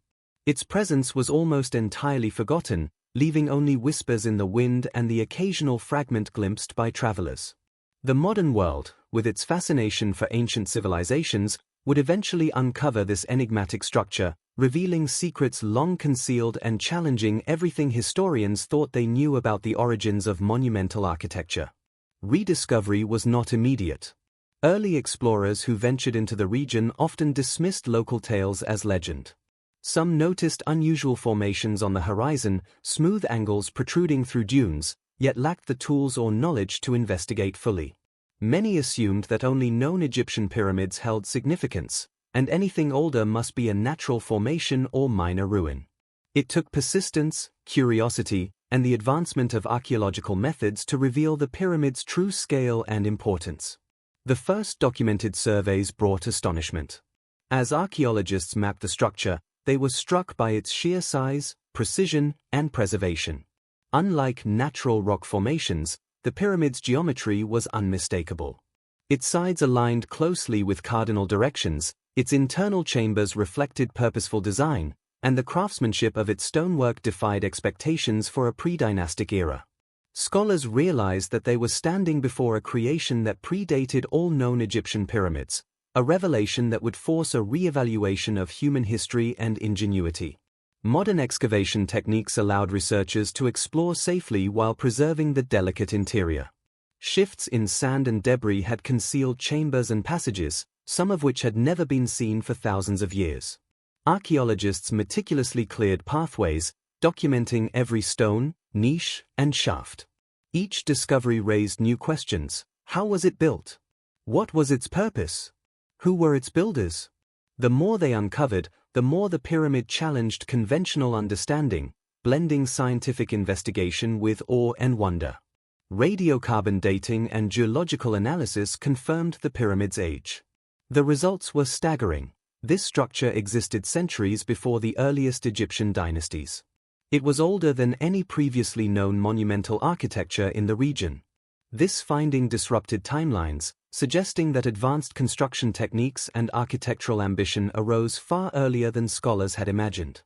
Its presence was almost entirely forgotten, leaving only whispers in the wind and the occasional fragment glimpsed by travelers. The modern world, with its fascination for ancient civilizations, would eventually uncover this enigmatic structure, revealing secrets long concealed and challenging everything historians thought they knew about the origins of monumental architecture. Rediscovery was not immediate. Early explorers who ventured into the region often dismissed local tales as legend. Some noticed unusual formations on the horizon, smooth angles protruding through dunes, yet lacked the tools or knowledge to investigate fully. Many assumed that only known Egyptian pyramids held significance, and anything older must be a natural formation or minor ruin. It took persistence, curiosity, and the advancement of archaeological methods to reveal the pyramid's true scale and importance. The first documented surveys brought astonishment. As archaeologists mapped the structure, they were struck by its sheer size, precision, and preservation. Unlike natural rock formations, the pyramid's geometry was unmistakable. Its sides aligned closely with cardinal directions, its internal chambers reflected purposeful design, and the craftsmanship of its stonework defied expectations for a pre-dynastic era. Scholars realized that they were standing before a creation that predated all known Egyptian pyramids, a revelation that would force a re-evaluation of human history and ingenuity. Modern excavation techniques allowed researchers to explore safely while preserving the delicate interior. Shifts in sand and debris had concealed chambers and passages, some of which had never been seen for thousands of years. Archaeologists meticulously cleared pathways, documenting every stone, niche, and shaft. Each discovery raised new questions. How was it built? What was its purpose? Who were its builders? The more they uncovered, the more the pyramid challenged conventional understanding, blending scientific investigation with awe and wonder. Radiocarbon dating and geological analysis confirmed the pyramid's age. The results were staggering. This structure existed centuries before the earliest Egyptian dynasties. It was older than any previously known monumental architecture in the region. This finding disrupted timelines, suggesting that advanced construction techniques and architectural ambition arose far earlier than scholars had imagined.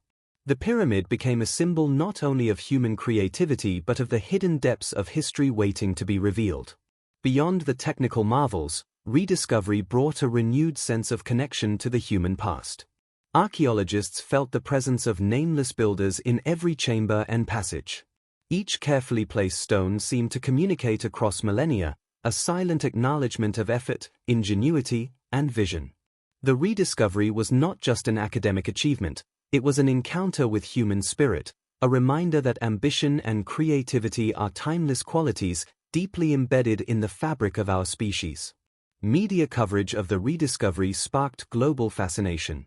The pyramid became a symbol not only of human creativity but of the hidden depths of history waiting to be revealed. Beyond the technical marvels, rediscovery brought a renewed sense of connection to the human past. Archaeologists felt the presence of nameless builders in every chamber and passage. Each carefully placed stone seemed to communicate across millennia, a silent acknowledgement of effort, ingenuity, and vision. The rediscovery was not just an academic achievement, it was an encounter with human spirit, a reminder that ambition and creativity are timeless qualities deeply embedded in the fabric of our species. Media coverage of the rediscovery sparked global fascination.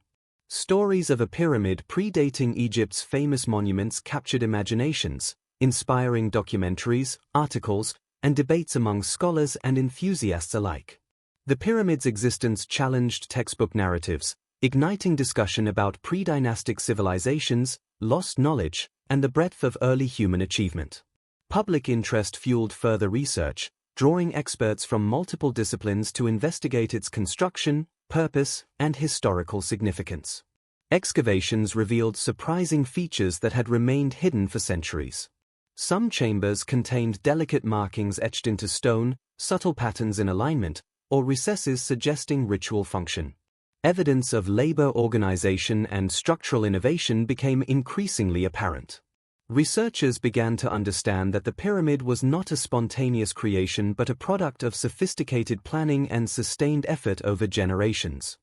Stories of a pyramid predating Egypt's famous monuments captured imaginations, inspiring documentaries, articles, and debates among scholars and enthusiasts alike. The pyramid's existence challenged textbook narratives, igniting discussion about pre-dynastic civilizations, lost knowledge, and the breadth of early human achievement. Public interest fueled further research, drawing experts from multiple disciplines to investigate its construction, purpose, and historical significance. Excavations revealed surprising features that had remained hidden for centuries. Some chambers contained delicate markings etched into stone, subtle patterns in alignment, or recesses suggesting ritual function. Evidence of labor organization and structural innovation became increasingly apparent. Researchers began to understand that the pyramid was not a spontaneous creation but a product of sophisticated planning and sustained effort over generations.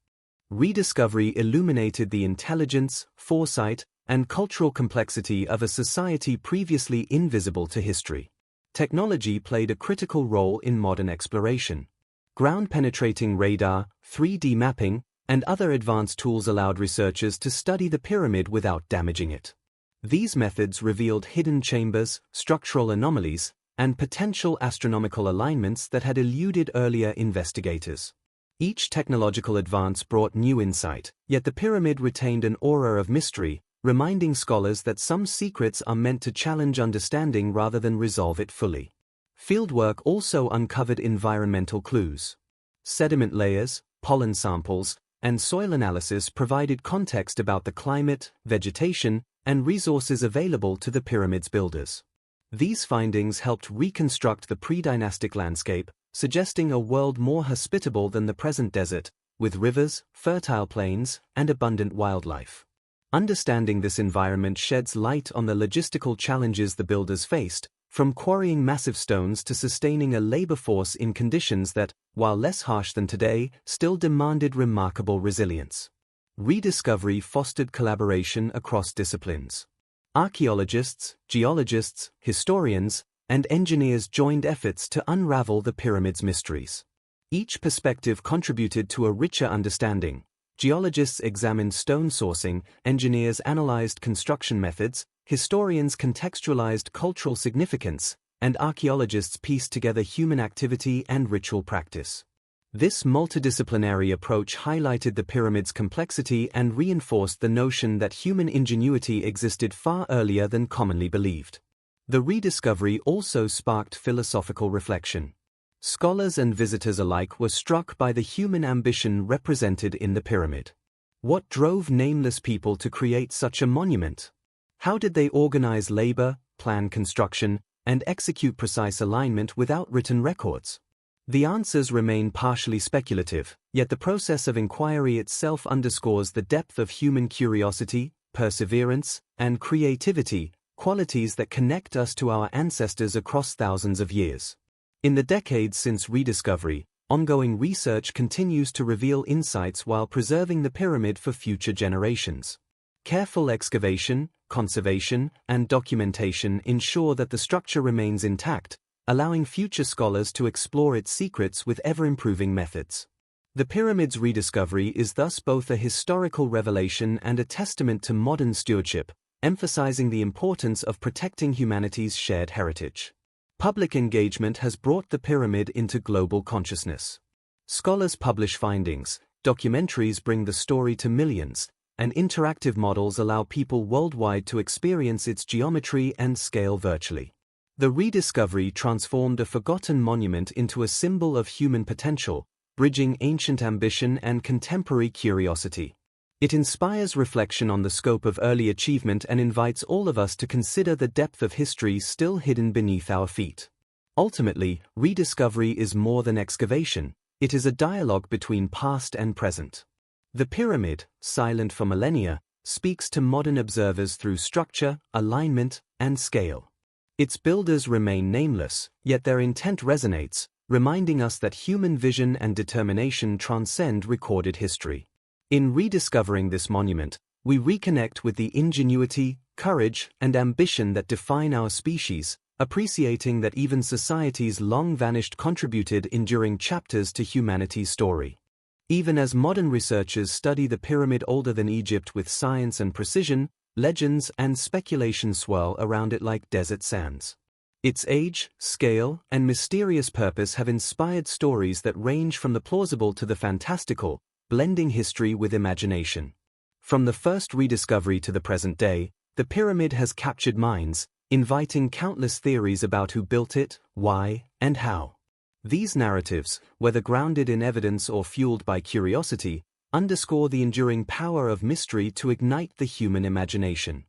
Rediscovery illuminated the intelligence, foresight, and cultural complexity of a society previously invisible to history. Technology played a critical role in modern exploration. Ground-penetrating radar, 3D mapping, and other advanced tools allowed researchers to study the pyramid without damaging it. These methods revealed hidden chambers, structural anomalies, and potential astronomical alignments that had eluded earlier investigators. Each technological advance brought new insight, yet the pyramid retained an aura of mystery, reminding scholars that some secrets are meant to challenge understanding rather than resolve it fully. Fieldwork also uncovered environmental clues. Sediment layers, pollen samples, and soil analysis provided context about the climate, vegetation, and resources available to the pyramid's builders. These findings helped reconstruct the pre-dynastic landscape, suggesting a world more hospitable than the present desert, with rivers, fertile plains, and abundant wildlife. Understanding this environment sheds light on the logistical challenges the builders faced, from quarrying massive stones to sustaining a labor force in conditions that, while less harsh than today, still demanded remarkable resilience. Rediscovery fostered collaboration across disciplines. Archaeologists, geologists, historians, and engineers joined efforts to unravel the pyramid's mysteries. Each perspective contributed to a richer understanding. Geologists examined stone sourcing, engineers analyzed construction methods, historians contextualized cultural significance, and archaeologists pieced together human activity and ritual practice. This multidisciplinary approach highlighted the pyramid's complexity and reinforced the notion that human ingenuity existed far earlier than commonly believed. The rediscovery also sparked philosophical reflection. Scholars and visitors alike were struck by the human ambition represented in the pyramid. What drove nameless people to create such a monument? How did they organize labor, plan construction, and execute precise alignment without written records? The answers remain partially speculative, yet the process of inquiry itself underscores the depth of human curiosity, perseverance, and creativity, qualities that connect us to our ancestors across thousands of years. In the decades since rediscovery, ongoing research continues to reveal insights while preserving the pyramid for future generations. Careful excavation, conservation, and documentation ensure that the structure remains intact, allowing future scholars to explore its secrets with ever-improving methods. The pyramid's rediscovery is thus both a historical revelation and a testament to modern stewardship, emphasizing the importance of protecting humanity's shared heritage. Public engagement has brought the pyramid into global consciousness. Scholars publish findings, documentaries bring the story to millions, and interactive models allow people worldwide to experience its geometry and scale virtually. The rediscovery transformed a forgotten monument into a symbol of human potential, bridging ancient ambition and contemporary curiosity. It inspires reflection on the scope of early achievement and invites all of us to consider the depth of history still hidden beneath our feet. Ultimately, rediscovery is more than excavation, it is a dialogue between past and present. The pyramid, silent for millennia, speaks to modern observers through structure, alignment, and scale. Its builders remain nameless, yet their intent resonates, reminding us that human vision and determination transcend recorded history. In rediscovering this monument, we reconnect with the ingenuity, courage, and ambition that define our species, appreciating that even societies long vanished contributed enduring chapters to humanity's story. Even as modern researchers study the pyramid older than Egypt with science and precision, legends and speculation swirl around it like desert sands. Its age, scale, and mysterious purpose have inspired stories that range from the plausible to the fantastical, blending history with imagination. From the first rediscovery to the present day, the pyramid has captured minds, inviting countless theories about who built it, why, and how. These narratives, whether grounded in evidence or fueled by curiosity, underscore the enduring power of mystery to ignite the human imagination.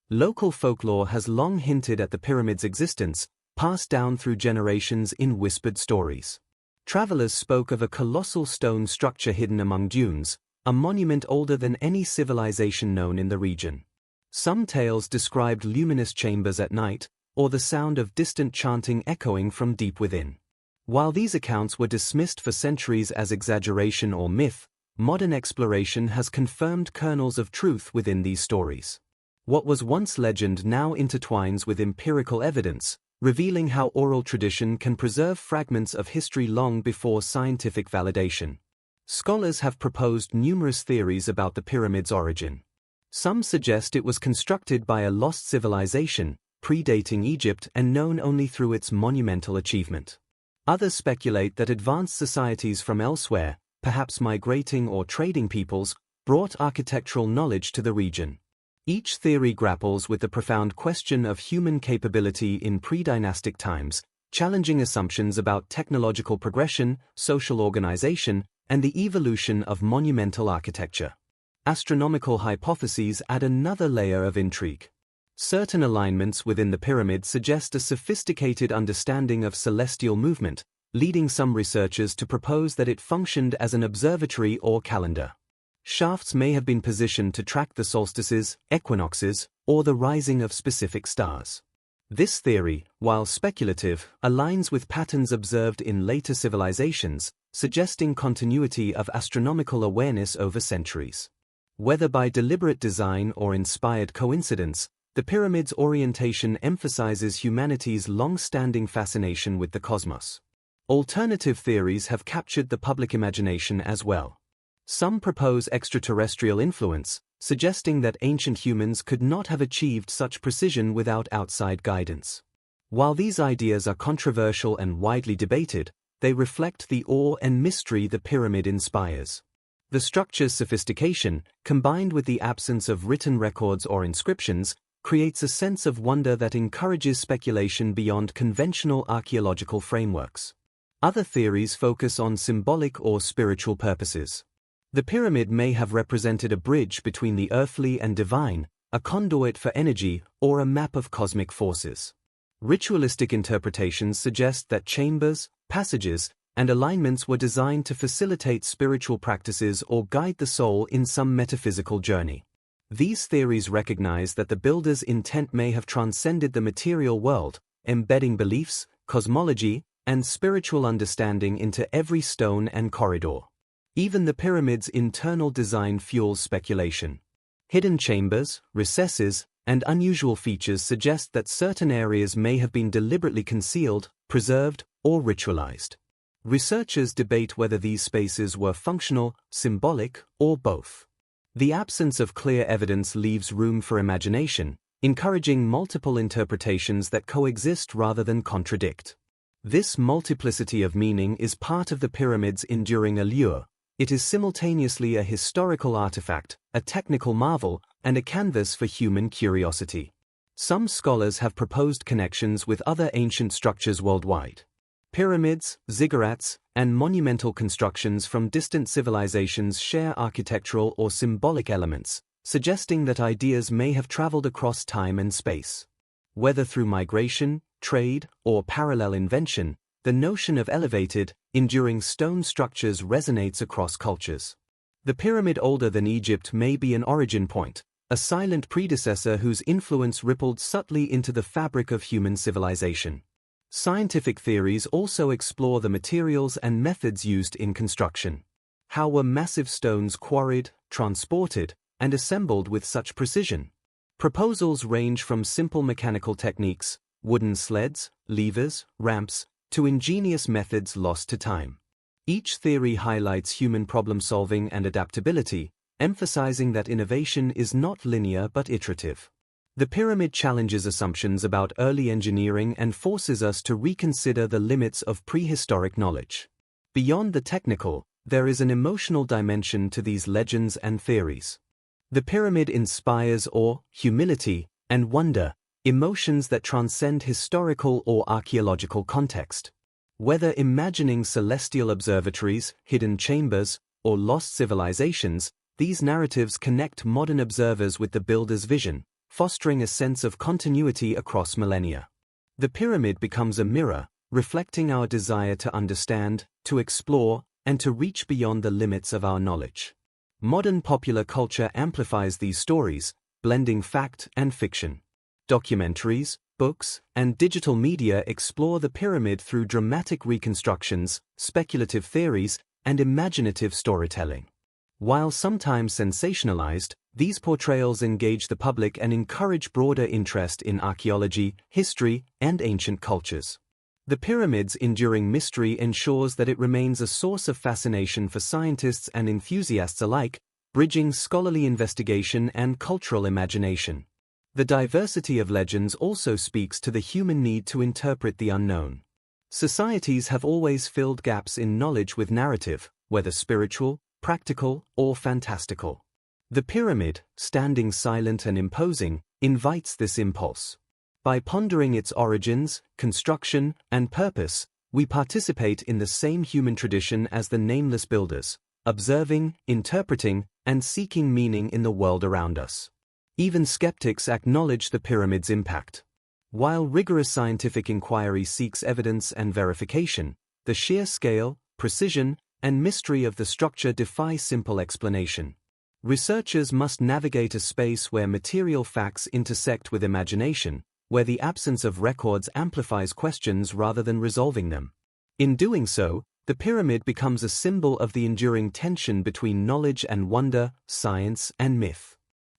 Local folklore has long hinted at the pyramid's existence, passed down through generations in whispered stories. Travelers spoke of a colossal stone structure hidden among dunes, a monument older than any civilization known in the region. Some tales described luminous chambers at night, or the sound of distant chanting echoing from deep within. While these accounts were dismissed for centuries as exaggeration or myth, modern exploration has confirmed kernels of truth within these stories. What was once legend now intertwines with empirical evidence, revealing how oral tradition can preserve fragments of history long before scientific validation. Scholars have proposed numerous theories about the pyramid's origin. Some suggest it was constructed by a lost civilization, predating Egypt and known only through its monumental achievement. Others speculate that advanced societies from elsewhere, perhaps migrating or trading peoples, brought architectural knowledge to the region. Each theory grapples with the profound question of human capability in pre-dynastic times, challenging assumptions about technological progression, social organization, and the evolution of monumental architecture. Astronomical hypotheses add another layer of intrigue. Certain alignments within the pyramid suggest a sophisticated understanding of celestial movement, leading some researchers to propose that it functioned as an observatory or calendar. Shafts may have been positioned to track the solstices, equinoxes, or the rising of specific stars. This theory, while speculative, aligns with patterns observed in later civilizations, suggesting continuity of astronomical awareness over centuries. Whether by deliberate design or inspired coincidence, the pyramid's orientation emphasizes humanity's long-standing fascination with the cosmos. Alternative theories have captured the public imagination as well. Some propose extraterrestrial influence, suggesting that ancient humans could not have achieved such precision without outside guidance. While these ideas are controversial and widely debated, they reflect the awe and mystery the pyramid inspires. The structure's sophistication, combined with the absence of written records or inscriptions, creates a sense of wonder that encourages speculation beyond conventional archaeological frameworks. Other theories focus on symbolic or spiritual purposes. The pyramid may have represented a bridge between the earthly and divine, a conduit for energy, or a map of cosmic forces. Ritualistic interpretations suggest that chambers, passages, and alignments were designed to facilitate spiritual practices or guide the soul in some metaphysical journey. These theories recognize that the builder's intent may have transcended the material world, embedding beliefs, cosmology, and spiritual understanding into every stone and corridor. Even the pyramid's internal design fuels speculation. Hidden chambers, recesses, and unusual features suggest that certain areas may have been deliberately concealed, preserved, or ritualized. Researchers debate whether these spaces were functional, symbolic, or both. The absence of clear evidence leaves room for imagination, encouraging multiple interpretations that coexist rather than contradict. This multiplicity of meaning is part of the pyramid's enduring allure. It is simultaneously a historical artifact, a technical marvel, and a canvas for human curiosity. Some scholars have proposed connections with other ancient structures worldwide. Pyramids, ziggurats, and monumental constructions from distant civilizations share architectural or symbolic elements, suggesting that ideas may have traveled across time and space. Whether through migration, trade, or parallel invention, the notion of elevated, enduring stone structures resonates across cultures. The pyramid older than Egypt may be an origin point, a silent predecessor whose influence rippled subtly into the fabric of human civilization. Scientific theories also explore the materials and methods used in construction. How were massive stones quarried, transported, and assembled with such precision? Proposals range from simple mechanical techniques, wooden sleds, levers, ramps, to ingenious methods lost to time. Each theory highlights human problem-solving and adaptability, emphasizing that innovation is not linear but iterative. The pyramid challenges assumptions about early engineering and forces us to reconsider the limits of prehistoric knowledge. Beyond the technical, there is an emotional dimension to these legends and theories. The pyramid inspires awe, humility, and wonder, emotions that transcend historical or archaeological context. Whether imagining celestial observatories, hidden chambers, or lost civilizations, these narratives connect modern observers with the builder's vision, fostering a sense of continuity across millennia. The pyramid becomes a mirror, reflecting our desire to understand, to explore, and to reach beyond the limits of our knowledge. Modern popular culture amplifies these stories, blending fact and fiction. Documentaries, books, and digital media explore the pyramid through dramatic reconstructions, speculative theories, and imaginative storytelling. While sometimes sensationalized, these portrayals engage the public and encourage broader interest in archaeology, history, and ancient cultures. The pyramid's enduring mystery ensures that it remains a source of fascination for scientists and enthusiasts alike, bridging scholarly investigation and cultural imagination. The diversity of legends also speaks to the human need to interpret the unknown. Societies have always filled gaps in knowledge with narrative, whether spiritual, practical, or fantastical. The pyramid, standing silent and imposing, invites this impulse. By pondering its origins, construction, and purpose, we participate in the same human tradition as the nameless builders, observing, interpreting, and seeking meaning in the world around us. Even skeptics acknowledge the pyramid's impact. While rigorous scientific inquiry seeks evidence and verification, the sheer scale, precision, and mystery of the structure defy simple explanation. Researchers must navigate a space where material facts intersect with imagination, where the absence of records amplifies questions rather than resolving them. In doing so, the pyramid becomes a symbol of the enduring tension between knowledge and wonder, science and myth.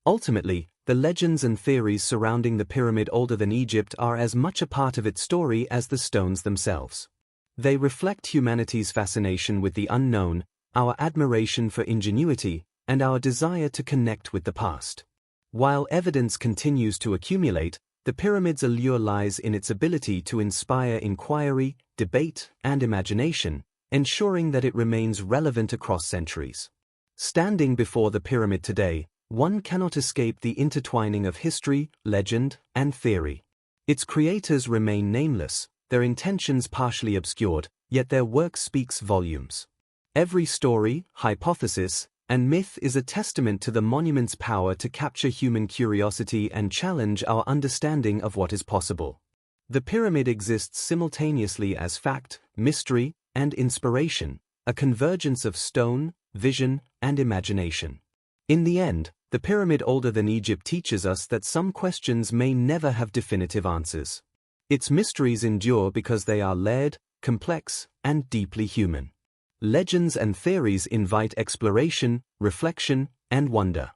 Ultimately, the legends and theories surrounding the pyramid older than Egypt are as much a part of its story as the stones themselves. They reflect humanity's fascination with the unknown, our admiration for ingenuity, and our desire to connect with the past. While evidence continues to accumulate, the pyramid's allure lies in its ability to inspire inquiry, debate, and imagination, ensuring that it remains relevant across centuries. Standing before the pyramid today, one cannot escape the intertwining of history, legend, and theory. Its creators remain nameless, their intentions partially obscured, yet their work speaks volumes. Every story, hypothesis, and myth is a testament to the monument's power to capture human curiosity and challenge our understanding of what is possible. The pyramid exists simultaneously as fact, mystery, and inspiration, a convergence of stone, vision, and imagination. In the end, the pyramid older than Egypt teaches us that some questions may never have definitive answers. Its mysteries endure because they are layered, complex, and deeply human. Legends and theories invite exploration, reflection, and wonder.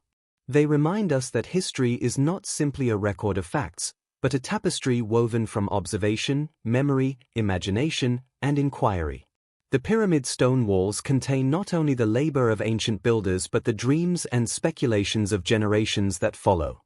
They remind us that history is not simply a record of facts, but a tapestry woven from observation, memory, imagination, and inquiry. The pyramid stone walls contain not only the labor of ancient builders but the dreams and speculations of generations that follow.